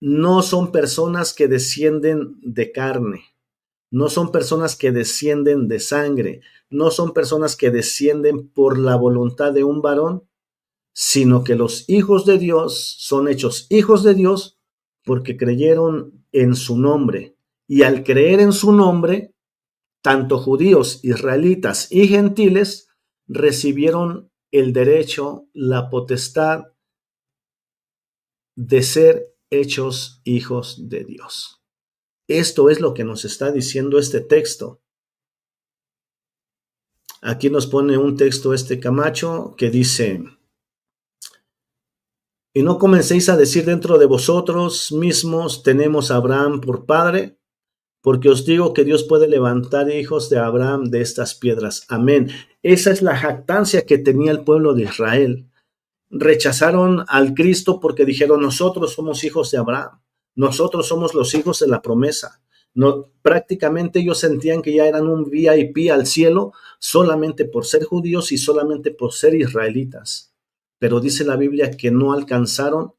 no son personas que descienden de carne, no son personas que descienden de sangre, no son personas que descienden por la voluntad de un varón, sino que los hijos de Dios son hechos hijos de Dios porque creyeron en su nombre. Y al creer en su nombre, tanto judíos, israelitas y gentiles recibieron el derecho, la potestad de ser hechos hijos de Dios. Esto es lo que nos está diciendo este texto. Aquí nos pone un texto Camacho que dice: y no comencéis a decir dentro de vosotros mismos, tenemos a Abraham por padre, porque os digo que Dios puede levantar hijos de Abraham de estas piedras. Amén. Esa es la jactancia que tenía el pueblo de Israel. Rechazaron al Cristo porque dijeron: nosotros somos hijos de Abraham, nosotros somos los hijos de la promesa. No, prácticamente ellos sentían que ya eran un VIP al cielo solamente por ser judíos y solamente por ser israelitas. Pero dice la Biblia que no alcanzaron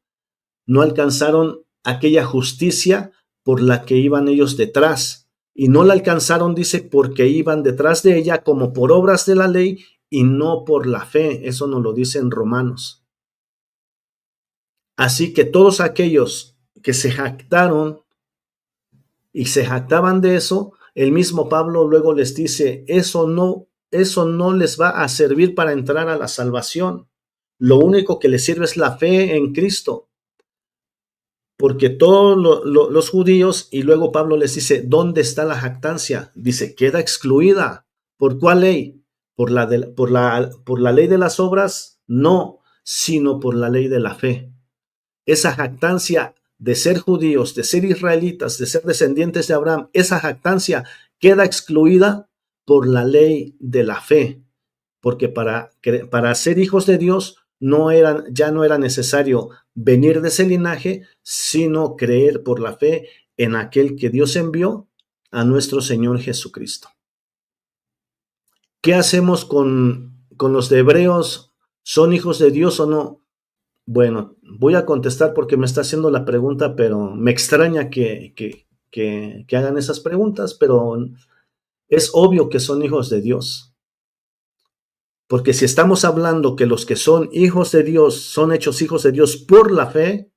aquella justicia por la que iban ellos detrás. Y no la alcanzaron, dice, porque iban detrás de ella como por obras de la ley y no por la fe. Eso nos lo dice en Romanos. Así que todos aquellos que se jactaron y se jactaban de eso, el mismo Pablo luego les dice: eso no les va a servir para entrar a la salvación. Lo único que les sirve es la fe en Cristo. Porque todos los judíos, y luego Pablo les dice: ¿dónde está la jactancia? Dice: queda excluida. ¿Por cuál ley? ¿Por la ley de las obras? No, sino por la ley de la fe. Esa jactancia de ser judíos, de ser israelitas, de ser descendientes de Abraham, esa jactancia queda excluida por la ley de la fe. Porque para ser hijos de Dios ya no era necesario venir de ese linaje, sino creer por la fe en aquel que Dios envió, a nuestro Señor Jesucristo. ¿Qué hacemos con los de Hebreos? ¿Son hijos de Dios o no? Bueno, voy a contestar porque me está haciendo la pregunta, pero me extraña que hagan esas preguntas, pero es obvio que son hijos de Dios. Porque si estamos hablando que los que son hijos de Dios son hechos hijos de Dios por la fe,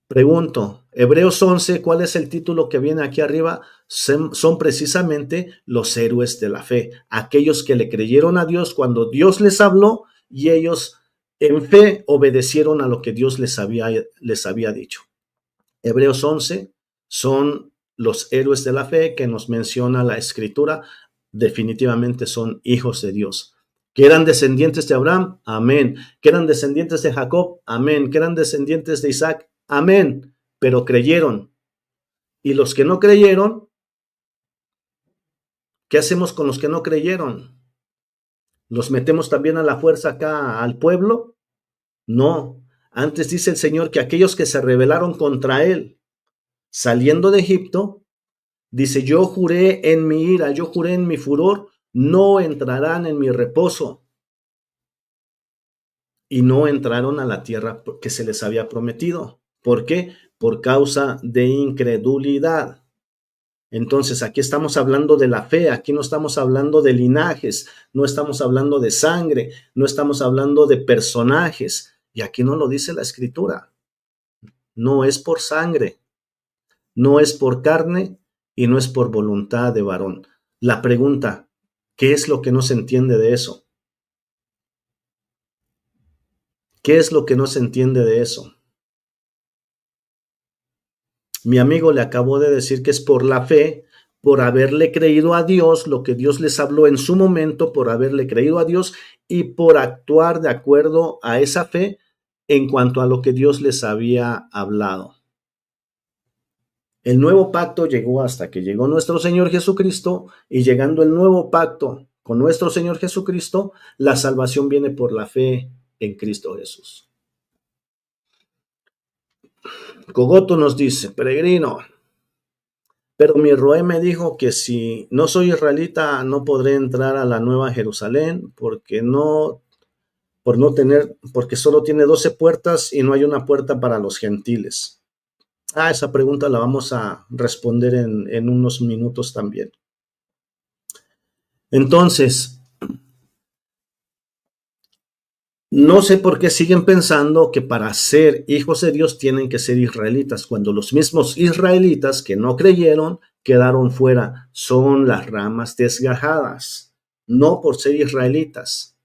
pregunto, Hebreos 11, ¿cuál es el título que viene aquí arriba? Son precisamente los héroes de la fe, aquellos que le creyeron a Dios cuando Dios les habló y ellos en fe obedecieron a lo que Dios les había dicho. Hebreos 11, son los héroes de la fe que nos menciona la Escritura, definitivamente son hijos de Dios. ¿Que eran descendientes de Abraham? Amén. ¿Que eran descendientes de Jacob? Amén. ¿Que eran descendientes de Isaac? Amén. Pero creyeron. Y los que no creyeron, ¿qué hacemos con los que no creyeron? ¿Los metemos también a la fuerza acá al pueblo? No. Antes dice el Señor que aquellos que se rebelaron contra Él, saliendo de Egipto, dice, yo juré en mi ira, yo juré en mi furor, no entrarán en mi reposo. Y no entraron a la tierra que se les había prometido. ¿Por qué? Por causa de incredulidad. Entonces, aquí estamos hablando de la fe, aquí no estamos hablando de linajes, no estamos hablando de sangre, no estamos hablando de personajes. Y aquí no lo dice la Escritura. No es por sangre, no es por carne y no es por voluntad de varón. La pregunta, ¿qué es lo que no se entiende de eso? ¿Qué es lo que no se entiende de eso? Mi amigo le acabó de decir que es por la fe, por haberle creído a Dios, lo que Dios les habló en su momento, por haberle creído a Dios y por actuar de acuerdo a esa fe en cuanto a lo que Dios les había hablado. El nuevo pacto llegó hasta que llegó nuestro Señor Jesucristo, y llegando el nuevo pacto con nuestro Señor Jesucristo, la salvación viene por la fe en Cristo Jesús. Cogoto nos dice, peregrino, pero mi roé me dijo que si no soy israelita no podré entrar a la Nueva Jerusalén porque solo tiene 12 puertas y no hay una puerta para los gentiles. Esa pregunta la vamos a responder en unos minutos también. Entonces, no sé por qué siguen pensando que para ser hijos de Dios tienen que ser israelitas, cuando los mismos israelitas que no creyeron quedaron fuera. Son las ramas desgajadas, no por ser israelitas.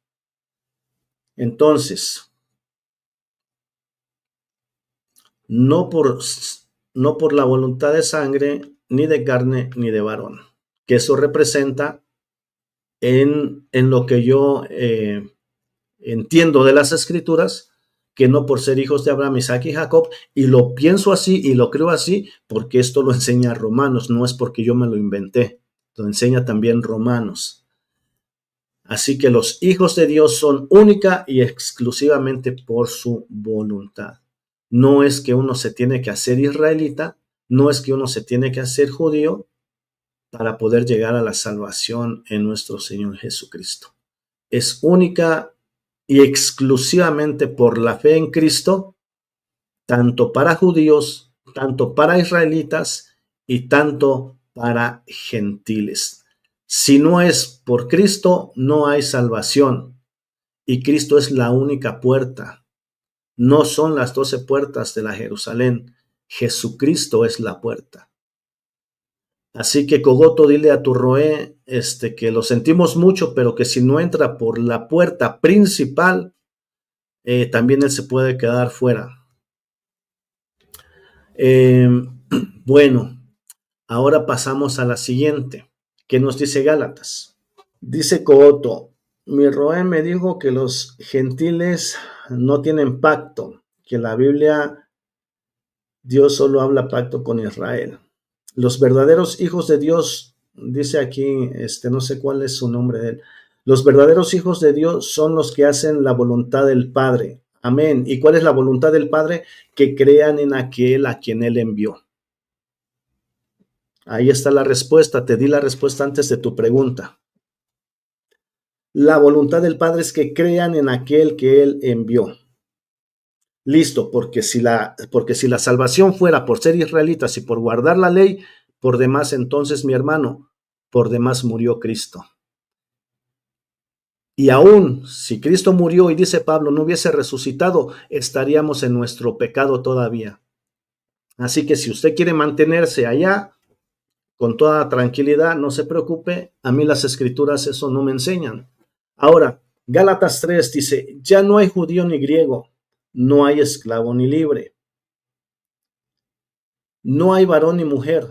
Entonces, no por la voluntad de sangre, ni de carne, ni de varón, que eso representa en lo que yo entiendo de las Escrituras, que no por ser hijos de Abraham, Isaac y Jacob, y lo pienso así y lo creo así porque esto lo enseña Romanos, no es porque yo me lo inventé, lo enseña también Romanos. Así que los hijos de Dios son única y exclusivamente por su voluntad. No es que uno se tiene que hacer israelita, no es que uno se tiene que hacer judío para poder llegar a la salvación en nuestro Señor Jesucristo. Es única y exclusivamente por la fe en Cristo, tanto para judíos, tanto para israelitas y tanto para gentiles. Si no es por Cristo, no hay salvación. Y Cristo es la única puerta. No son las 12 puertas de la Jerusalén. Jesucristo es la puerta. Así que Cogoto, dile a tu roé que lo sentimos mucho, pero que si no entra por la puerta principal, también él se puede quedar fuera. Bueno, ahora pasamos a la siguiente. ¿Qué nos dice Gálatas? Dice Cogoto, mi roé me dijo que los gentiles no tienen pacto, que la Biblia, Dios solo habla pacto con Israel. Los verdaderos hijos de Dios, dice aquí, no sé cuál es su nombre de él. Los verdaderos hijos de Dios son los que hacen la voluntad del Padre. Amén. ¿Y cuál es la voluntad del Padre? Que crean en aquel a quien Él envió. Ahí está la respuesta. Te di la respuesta antes de tu pregunta. La voluntad del Padre es que crean en aquel que Él envió. Listo, porque si la salvación fuera por ser israelitas y por guardar la ley, por demás, entonces, mi hermano, por demás murió Cristo. Y aún si Cristo murió y dice Pablo no hubiese resucitado, estaríamos en nuestro pecado todavía. Así que si usted quiere mantenerse allá con toda tranquilidad, no se preocupe, a mí las Escrituras eso no me enseñan. Ahora, Gálatas 3 dice, ya no hay judío ni griego, no hay esclavo ni libre. No hay varón ni mujer,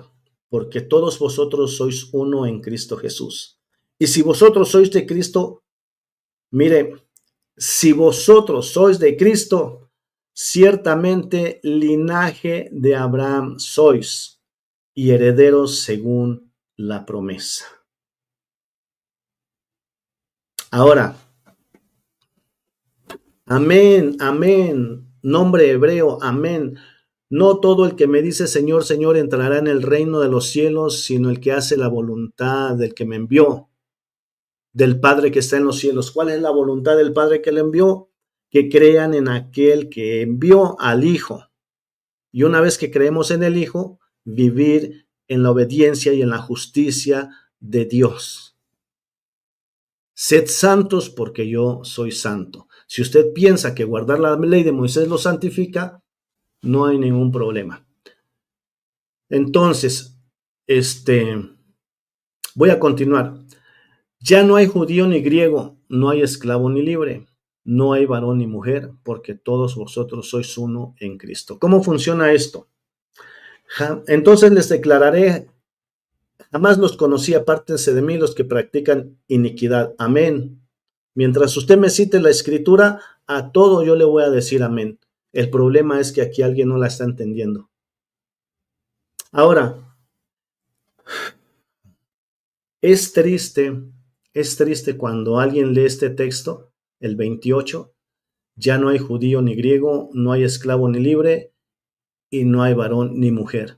porque todos vosotros sois uno en Cristo Jesús. Y si vosotros sois de Cristo, mire, si vosotros sois de Cristo, ciertamente linaje de Abraham sois y herederos según la promesa. Ahora, amén, amén, nombre hebreo, amén. No todo el que me dice Señor, Señor entrará en el reino de los cielos, sino el que hace la voluntad del que me envió, del Padre que está en los cielos. ¿Cuál es la voluntad del Padre que le envió? Que crean en aquel que envió al Hijo. Y una vez que creemos en el Hijo, vivir en la obediencia y en la justicia de Dios. Sed santos porque yo soy santo. Si usted piensa que guardar la ley de Moisés lo santifica, no hay ningún problema. Entonces, voy a continuar. Ya no hay judío ni griego, no hay esclavo ni libre, no hay varón ni mujer, porque todos vosotros sois uno en Cristo. ¿Cómo funciona esto? Entonces les declararé, jamás los conocí, apártense de mí los que practican iniquidad. Amén. Mientras usted me cite la escritura, a todo yo le voy a decir amén. El problema es que aquí alguien no la está entendiendo. Ahora, es triste cuando alguien lee este texto, el 28, ya no hay judío ni griego, no hay esclavo ni libre, y no hay varón ni mujer.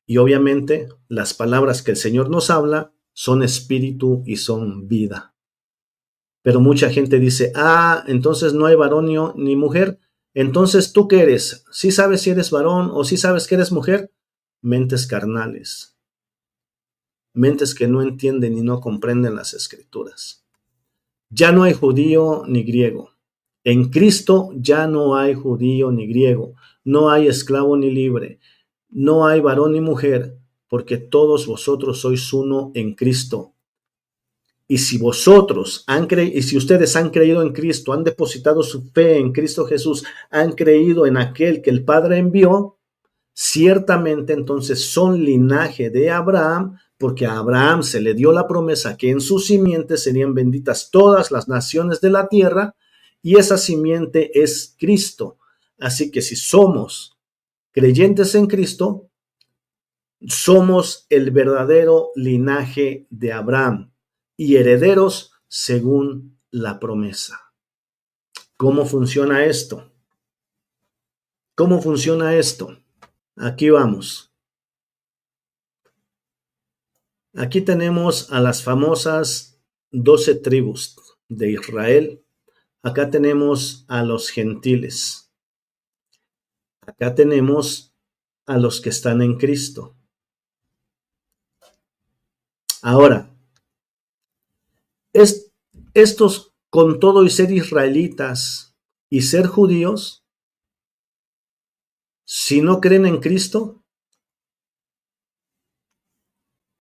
Y obviamente las palabras que el Señor nos habla son espíritu y son vida. Pero mucha gente dice, entonces no hay varón ni mujer. Entonces, ¿tú qué eres? ¿Sí sabes si eres varón o sí sabes que eres mujer? Mentes carnales. Mentes que no entienden y no comprenden las escrituras. Ya no hay judío ni griego. En Cristo ya no hay judío ni griego. No hay esclavo ni libre. No hay varón ni mujer, porque todos vosotros sois uno en Cristo. Y si y si ustedes han creído en Cristo, han depositado su fe en Cristo Jesús, han creído en aquel que el Padre envió, ciertamente entonces son linaje de Abraham, porque a Abraham se le dio la promesa que en su simiente serían benditas todas las naciones de la tierra, y esa simiente es Cristo. Así que si somos creyentes en Cristo, somos el verdadero linaje de Abraham y herederos según la promesa. ¿Cómo funciona esto? ¿Cómo funciona esto? Aquí vamos. Aquí tenemos a las famosas 12 tribus de Israel. Acá tenemos a los gentiles. Acá tenemos a los que están en Cristo. Ahora, estos, con todo y ser israelitas y ser judíos, si no creen en Cristo,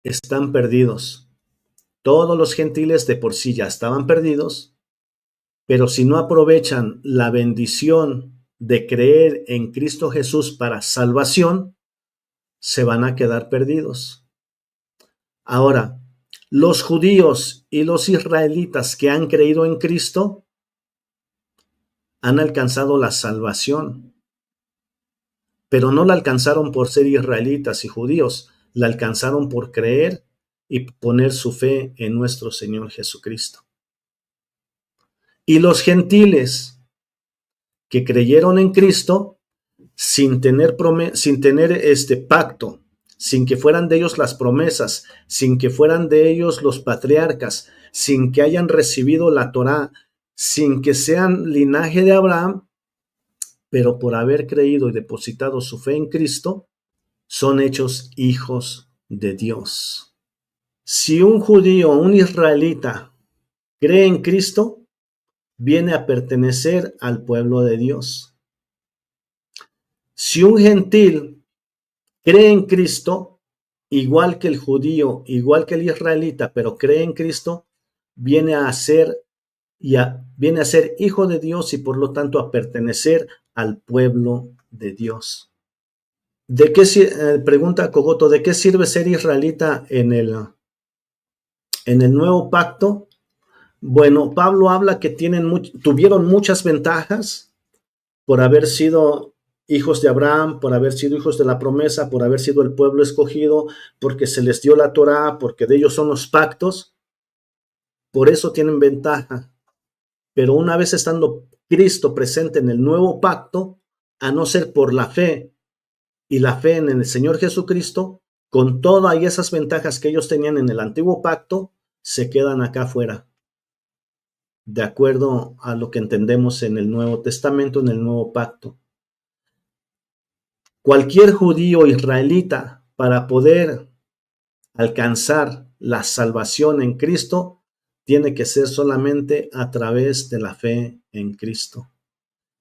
están perdidos. Todos los gentiles de por sí ya estaban perdidos, pero si no aprovechan la bendición de creer en Cristo Jesús para salvación, se van a quedar perdidos. Ahora, los judíos y los israelitas que han creído en Cristo han alcanzado la salvación, pero no la alcanzaron por ser israelitas y judíos, la alcanzaron por creer y poner su fe en nuestro Señor Jesucristo. Y los gentiles que creyeron en Cristo sin tener pacto, sin que fueran de ellos las promesas, sin que fueran de ellos los patriarcas, sin que hayan recibido la Torá, sin que sean linaje de Abraham, pero por haber creído y depositado su fe en Cristo, son hechos hijos de Dios. Si un judío o un israelita cree en Cristo, viene a pertenecer al pueblo de Dios. Si un gentil cree en Cristo, igual que el judío, igual que el israelita, pero cree en Cristo, viene a ser hijo de Dios y por lo tanto a pertenecer al pueblo de Dios. Pregunta Cogoto, ¿de qué sirve ser israelita en el nuevo pacto? Bueno, Pablo habla que tuvieron muchas ventajas por haber sido hijos de Abraham, por haber sido hijos de la promesa, por haber sido el pueblo escogido, porque se les dio la Torá, porque de ellos son los pactos, por eso tienen ventaja. Pero una vez estando Cristo presente en el nuevo pacto, a no ser por la fe y la fe en el Señor Jesucristo, con todas esas ventajas que ellos tenían en el antiguo pacto, se quedan acá afuera, de acuerdo a lo que entendemos en el Nuevo Testamento, en el nuevo pacto. Cualquier judío israelita, para poder alcanzar la salvación en Cristo, tiene que ser solamente a través de la fe en Cristo.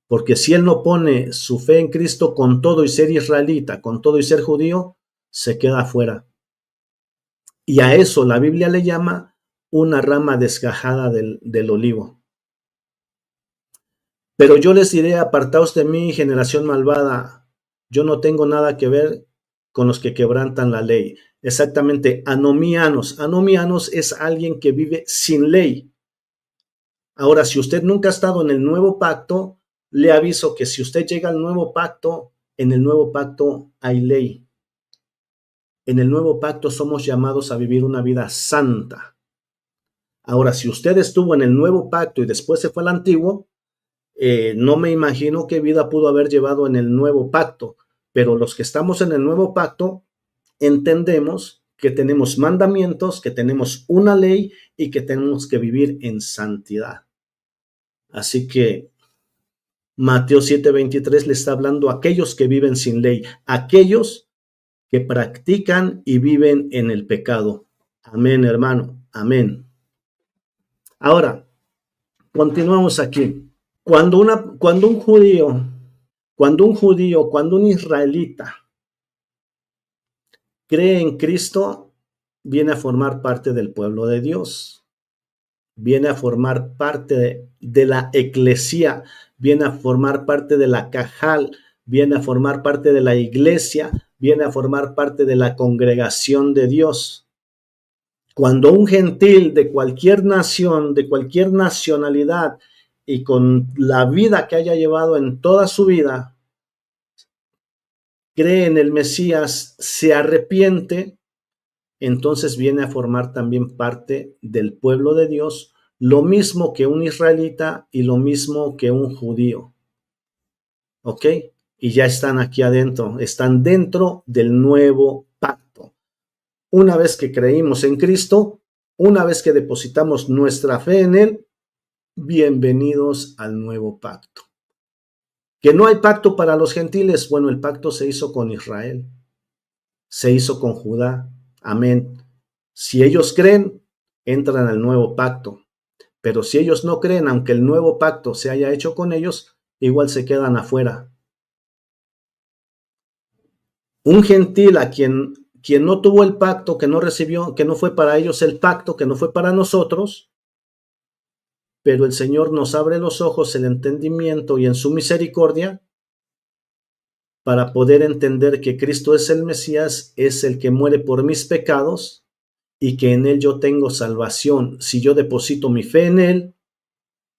Porque si él no pone su fe en Cristo con todo y ser israelita, con todo y ser judío, se queda afuera. Y a eso la Biblia le llama una rama desgajada del olivo. Pero yo les diré, apartaos de mí, generación malvada, yo no tengo nada que ver con los que quebrantan la ley. Exactamente, anomianos. Anomianos es alguien que vive sin ley. Ahora, si usted nunca ha estado en el nuevo pacto, le aviso que si usted llega al nuevo pacto, en el nuevo pacto hay ley. En el nuevo pacto somos llamados a vivir una vida santa. Ahora, si usted estuvo en el nuevo pacto y después se fue al antiguo, no me imagino qué vida pudo haber llevado en el nuevo pacto, pero los que estamos en el nuevo pacto entendemos que tenemos mandamientos, que tenemos una ley y que tenemos que vivir en santidad. Así que Mateo 7:23 le está hablando a aquellos que viven sin ley, aquellos que practican y viven en el pecado. Amén, hermano. Amén. Ahora, continuamos aquí. Cuando un judío, cuando un israelita cree en Cristo, viene a formar parte del pueblo de Dios, viene a formar parte de la eclesía, viene a formar parte de la cajal, viene a formar parte de la iglesia, viene a formar parte de la congregación de Dios. Cuando un gentil de cualquier nación, de cualquier nacionalidad y con la vida que haya llevado en toda su vida, cree en el Mesías, se arrepiente, entonces viene a formar también parte del pueblo de Dios, lo mismo que un israelita y lo mismo que un judío. ¿Ok? Y ya están aquí adentro, están dentro del nuevo pacto. Una vez que creímos en Cristo, una vez que depositamos nuestra fe en Él, bienvenidos al nuevo pacto. Que no hay pacto para los gentiles, bueno, el pacto se hizo con Israel, se hizo con Judá. Amén. Si ellos creen, entran al nuevo pacto. Pero si ellos no creen, aunque el nuevo pacto se haya hecho con ellos, igual se quedan afuera. Un gentil a quien no tuvo el pacto, que no recibió, que no fue para ellos el pacto, que no fue para nosotros, pero el Señor nos abre los ojos, el entendimiento y en su misericordia para poder entender que Cristo es el Mesías, es el que muere por mis pecados y que en Él yo tengo salvación. Si yo deposito mi fe en Él,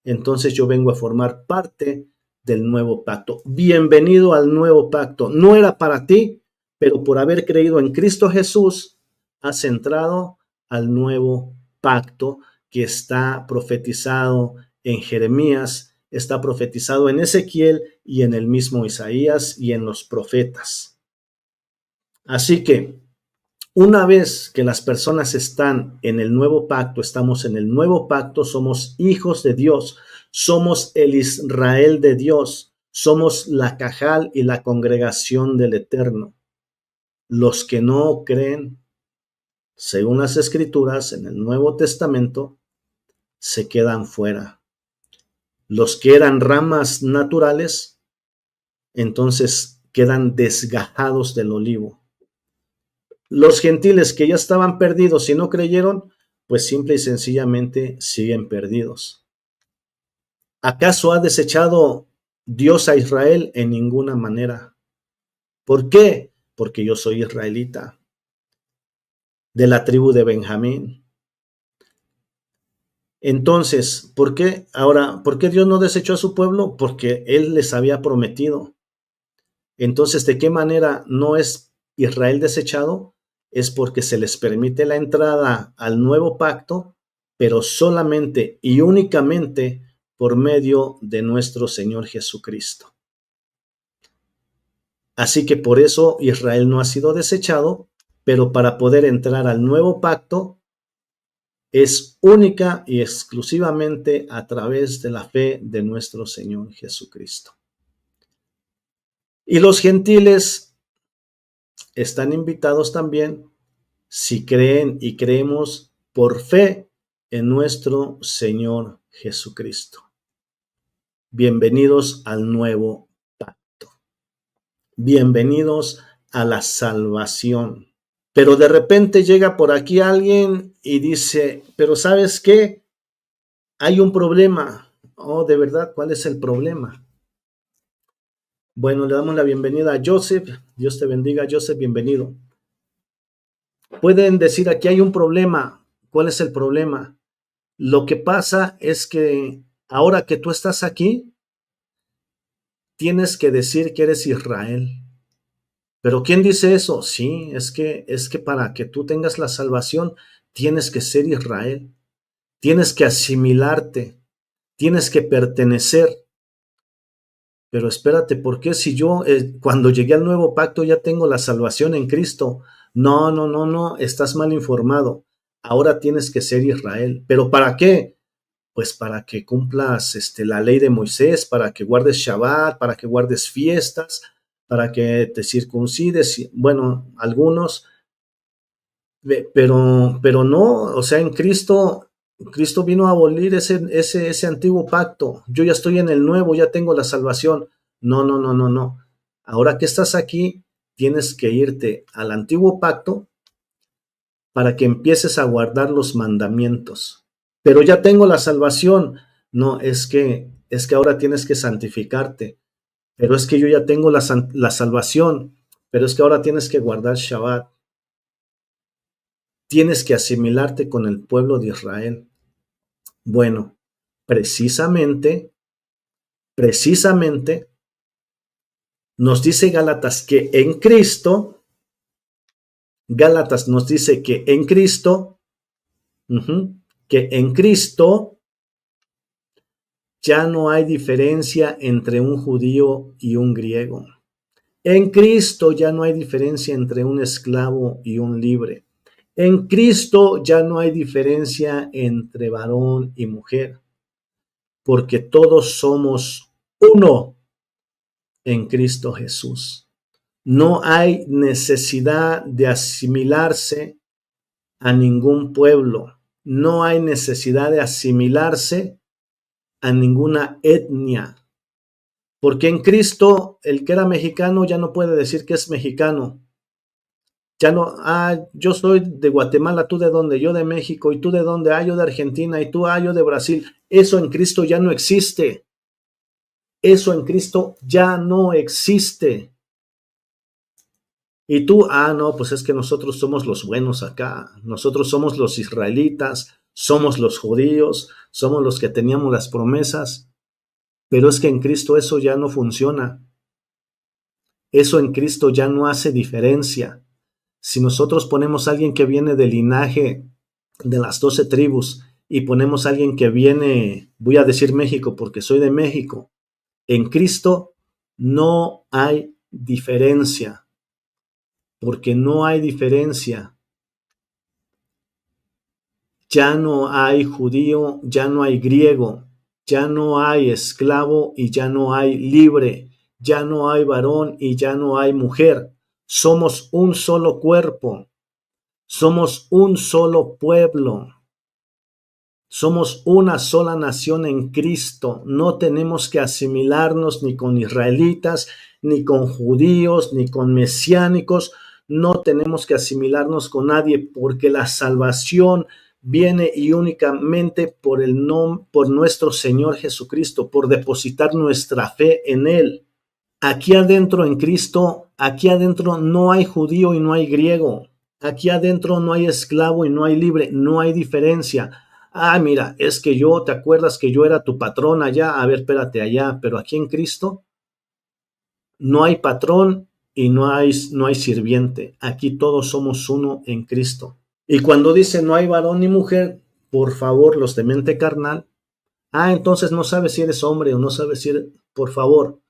entonces yo vengo a formar parte del nuevo pacto. Bienvenido al nuevo pacto. No era para ti, pero por haber creído en Cristo Jesús, has entrado al nuevo pacto que está profetizado en Jeremías, está profetizado en Ezequiel y en el mismo Isaías y en los profetas. Así que una vez que las personas están en el nuevo pacto, estamos en el nuevo pacto, somos hijos de Dios, somos el Israel de Dios, somos la cajal y la congregación del Eterno. Los que no creen, según las Escrituras en el Nuevo Testamento, se quedan fuera. Los que eran ramas naturales, entonces quedan desgajados del olivo. Los gentiles que ya estaban perdidos y no creyeron, pues simple y sencillamente siguen perdidos. ¿Acaso ha desechado Dios a Israel? En ninguna manera. ¿Por qué? porque yo soy israelita, de la tribu de Benjamín. Entonces, ¿por qué Dios no desechó a su pueblo? Porque Él les había prometido. Entonces, ¿de qué manera no es Israel desechado? Es porque se les permite la entrada al nuevo pacto, pero solamente y únicamente por medio de nuestro Señor Jesucristo. Así que por eso Israel no ha sido desechado, pero para poder entrar al nuevo pacto es única y exclusivamente a través de la fe de nuestro Señor Jesucristo. Y los gentiles están invitados también si creen y creemos por fe en nuestro Señor Jesucristo. Bienvenidos al nuevo pacto. Bienvenidos a la salvación. Pero de repente llega por aquí alguien y dice, pero ¿sabes qué? Hay un problema. Oh, de verdad, ¿cuál es el problema? Bueno, le damos la bienvenida a Joseph. Dios te bendiga, Joseph, bienvenido. Pueden decir, aquí hay un problema. ¿Cuál es el problema? Lo que pasa es que ahora que tú estás aquí, tienes que decir que eres Israel. ¿Pero quién dice eso? Sí, es que para que tú tengas la salvación, tienes que ser Israel. Tienes que asimilarte. Tienes que pertenecer. Pero espérate, ¿por qué si yo cuando llegué al nuevo pacto ya tengo la salvación en Cristo? No, estás mal informado. Ahora tienes que ser Israel. ¿Pero para qué? Pues para que cumplas la ley de Moisés, para que guardes Shabbat, para que guardes fiestas, para que te circuncides. Bueno, algunos, pero no, o sea, en Cristo vino a abolir ese antiguo pacto. Yo ya estoy en el nuevo, ya tengo la salvación. No. Ahora que estás aquí, tienes que irte al antiguo pacto para que empieces a guardar los mandamientos. Pero ya tengo la salvación. No, es que ahora tienes que santificarte. Pero es que yo ya tengo la salvación. Pero es que ahora tienes que guardar Shabbat. Tienes que asimilarte con el pueblo de Israel. Bueno, precisamente, nos dice Gálatas que en Cristo, Gálatas nos dice que en Cristo, ya no hay diferencia entre un judío y un griego. En Cristo ya no hay diferencia entre un esclavo y un libre. En Cristo ya no hay diferencia entre varón y mujer, porque todos somos uno en Cristo Jesús. No hay necesidad de asimilarse a ningún pueblo. No hay necesidad de asimilarse a ninguna etnia. Porque en Cristo el que era mexicano ya no puede decir que es mexicano. Ya no, yo soy de Guatemala, ¿tú de dónde? Yo de México, ¿y tú de dónde? Yo de Argentina, ¿y tú? Yo de Brasil. Eso en Cristo ya no existe. Eso en Cristo ya no existe. Y tú, no, pues es que nosotros somos los buenos acá. Nosotros somos los israelitas, somos los judíos, somos los que teníamos las promesas. Pero es que en Cristo eso ya no funciona. Eso en Cristo ya no hace diferencia. Si nosotros ponemos a alguien que viene del linaje de las 12 tribus y ponemos a alguien que viene, voy a decir México porque soy de México, en Cristo no hay diferencia, porque no hay diferencia. Ya no hay judío, ya no hay griego, ya no hay esclavo y ya no hay libre, ya no hay varón y ya no hay mujer. Somos un solo cuerpo, somos un solo pueblo, somos una sola nación en Cristo. No tenemos que asimilarnos ni con israelitas, ni con judíos, ni con mesiánicos. No tenemos que asimilarnos con nadie porque la salvación viene y únicamente por nuestro Señor Jesucristo, por depositar nuestra fe en Él. Aquí adentro en Cristo Aquí adentro no hay judío y no hay griego. Aquí adentro no hay esclavo y no hay libre, no hay diferencia. Ah, mira, es que yo, ¿te acuerdas que yo era tu patrón allá? A ver, espérate allá, pero aquí en Cristo no hay patrón y no hay sirviente. Aquí todos somos uno en Cristo. Y cuando dice no hay varón ni mujer, por favor, los de mente carnal, entonces no sabes si eres hombre o no sabes si eres, por favor,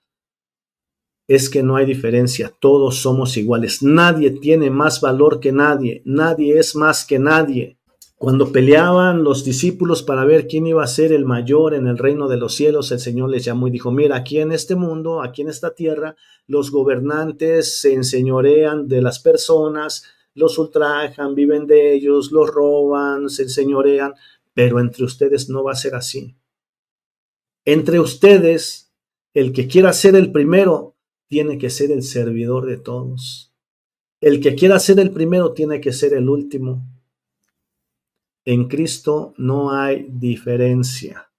es que no hay diferencia, todos somos iguales, nadie tiene más valor que nadie, nadie es más que nadie. Cuando peleaban los discípulos para ver quién iba a ser el mayor en el reino de los cielos, el Señor les llamó y dijo, mira, aquí en este mundo, aquí en esta tierra, los gobernantes se enseñorean de las personas, los ultrajan, viven de ellos, los roban, se enseñorean, pero entre ustedes no va a ser así. Entre ustedes, el que quiera ser el primero, tiene que ser el servidor de todos. El que quiera ser el primero tiene que ser el último. En Cristo no hay diferencia.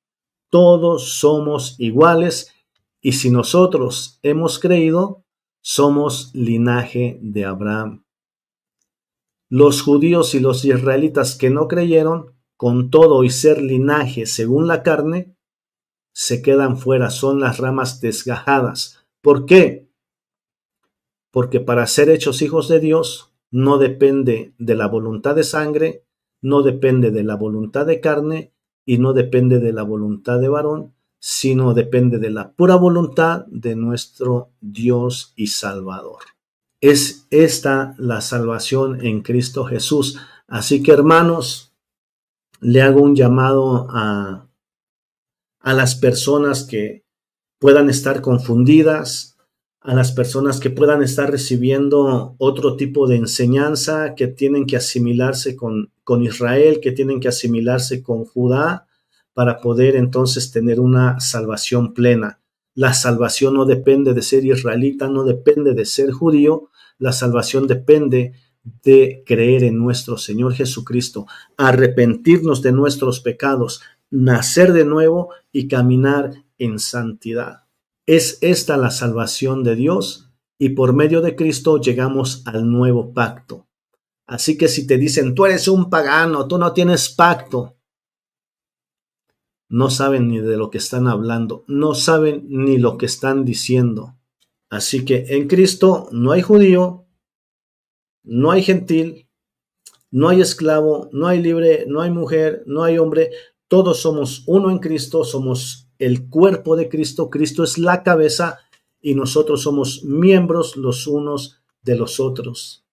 Todos somos iguales y si nosotros hemos creído, somos linaje de Abraham. Los judíos y los israelitas que no creyeron, con todo y ser linaje según la carne, se quedan fuera, son las ramas desgajadas. ¿Por qué? Porque para ser hechos hijos de Dios no depende de la voluntad de sangre, no depende de la voluntad de carne y no depende de la voluntad de varón, sino depende de la pura voluntad de nuestro Dios y Salvador. Es esta la salvación en Cristo Jesús. Así que, hermanos, le hago un llamado a las personas que puedan estar confundidas, a las personas que puedan estar recibiendo otro tipo de enseñanza, que tienen que asimilarse con Israel, que tienen que asimilarse con Judá, para poder entonces tener una salvación plena. La salvación no depende de ser israelita, no depende de ser judío, la salvación depende de creer en nuestro Señor Jesucristo, arrepentirnos de nuestros pecados, nacer de nuevo y caminar en santidad. Es esta la salvación de Dios y por medio de Cristo llegamos al nuevo pacto. Así que si te dicen, tú eres un pagano, tú no tienes pacto, no saben ni de lo que están hablando, no saben ni lo que están diciendo. Así que en Cristo no hay judío, no hay gentil, no hay esclavo, no hay libre, no hay mujer, no hay hombre. Todos somos uno en Cristo, somos el cuerpo de Cristo. Cristo es la cabeza y nosotros somos miembros los unos de los otros.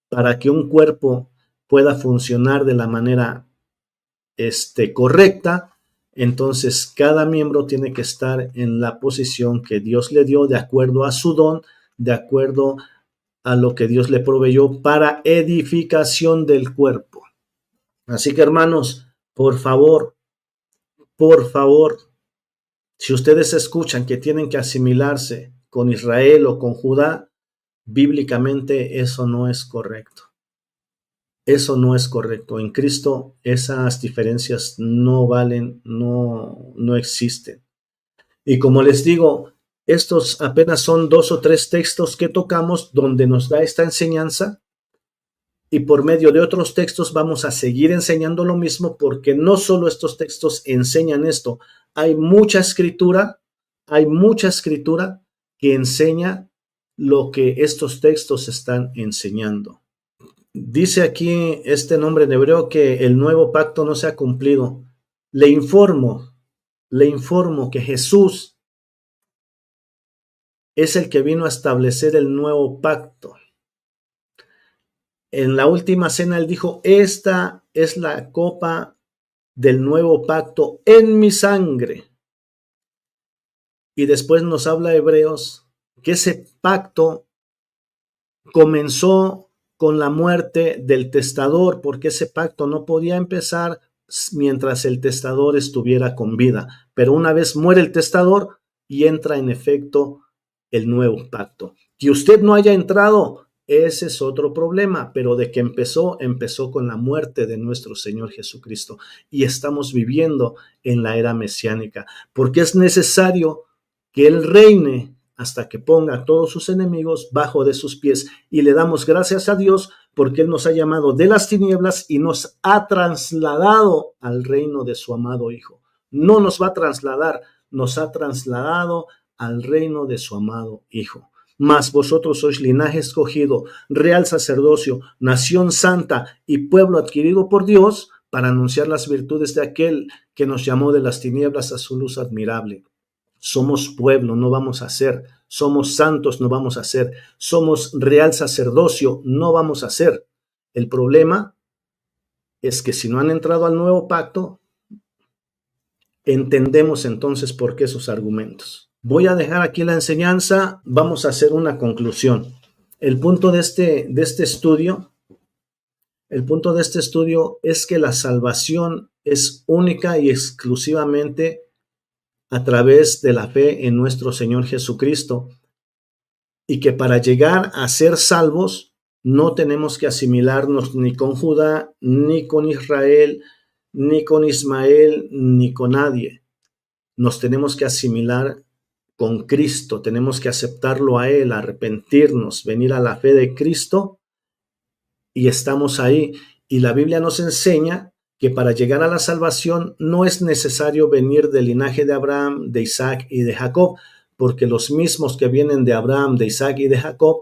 Para que un cuerpo pueda funcionar de la manera correcta, entonces cada miembro tiene que estar en la posición que Dios le dio de acuerdo a su don, de acuerdo a lo que Dios le proveyó para edificación del cuerpo. Así que, hermanos, por favor, si ustedes escuchan que tienen que asimilarse con Israel o con Judá, bíblicamente eso no es correcto. Eso no es correcto. En Cristo esas diferencias no valen, no existen. Y como les digo, estos apenas son 2 o 3 textos que tocamos donde nos da esta enseñanza. Y por medio de otros textos vamos a seguir enseñando lo mismo, porque no solo estos textos enseñan esto, hay mucha escritura que enseña lo que estos textos están enseñando. Dice aquí este nombre en hebreo que el nuevo pacto no se ha cumplido. Le informo que Jesús es el que vino a establecer el nuevo pacto. En la última cena él dijo, esta es la copa del nuevo pacto en mi sangre. Y después nos habla Hebreos que ese pacto comenzó con la muerte del testador, porque ese pacto no podía empezar mientras el testador estuviera con vida. Pero una vez muere el testador y entra en efecto el nuevo pacto. Que usted no haya entrado, ese es otro problema, pero de que empezó con la muerte de nuestro Señor Jesucristo. Y estamos viviendo en la era mesiánica, porque es necesario que Él reine hasta que ponga a todos sus enemigos bajo de sus pies. Y le damos gracias a Dios porque Él nos ha llamado de las tinieblas y nos ha trasladado al reino de su amado Hijo. No nos va a trasladar, nos ha trasladado al reino de su amado Hijo. Mas vosotros sois linaje escogido, real sacerdocio, nación santa y pueblo adquirido por Dios, para anunciar las virtudes de aquel que nos llamó de las tinieblas a su luz admirable. Somos pueblo, no vamos a ser. Somos santos, no vamos a ser. Somos real sacerdocio, no vamos a ser. El problema es que si no han entrado al nuevo pacto, entendemos entonces por qué sus argumentos. Voy a dejar aquí la enseñanza, vamos a hacer una conclusión. El punto de este estudio es que la salvación es única y exclusivamente a través de la fe en nuestro Señor Jesucristo, y que para llegar a ser salvos no tenemos que asimilarnos ni con Judá, ni con Israel, ni con Ismael, ni con nadie. Nos tenemos que asimilar con Cristo, tenemos que aceptarlo a Él, arrepentirnos, venir a la fe de Cristo, y estamos ahí. Y la Biblia nos enseña que para llegar a la salvación no es necesario venir del linaje de Abraham, de Isaac y de Jacob, porque los mismos que vienen de Abraham, de Isaac y de Jacob,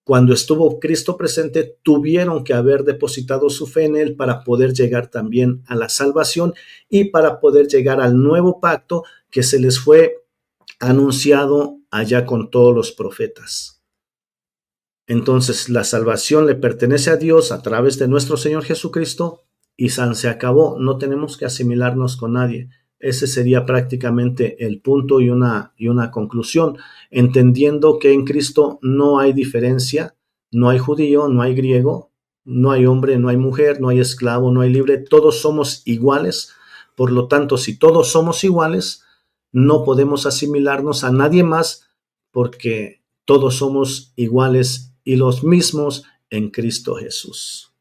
cuando estuvo Cristo presente, tuvieron que haber depositado su fe en Él para poder llegar también a la salvación y para poder llegar al nuevo pacto que se les fue anunciado allá con todos los profetas. Entonces, la salvación le pertenece a Dios a través de nuestro Señor Jesucristo y se acabó. No tenemos que asimilarnos con nadie. Ese sería prácticamente el punto y una conclusión, entendiendo que en Cristo no hay diferencia, no hay judío, no hay griego, no hay hombre, no hay mujer, no hay esclavo, no hay libre, todos somos iguales. Por lo tanto, si todos somos iguales, no podemos asimilarnos a nadie más, porque todos somos iguales y los mismos en Cristo Jesús.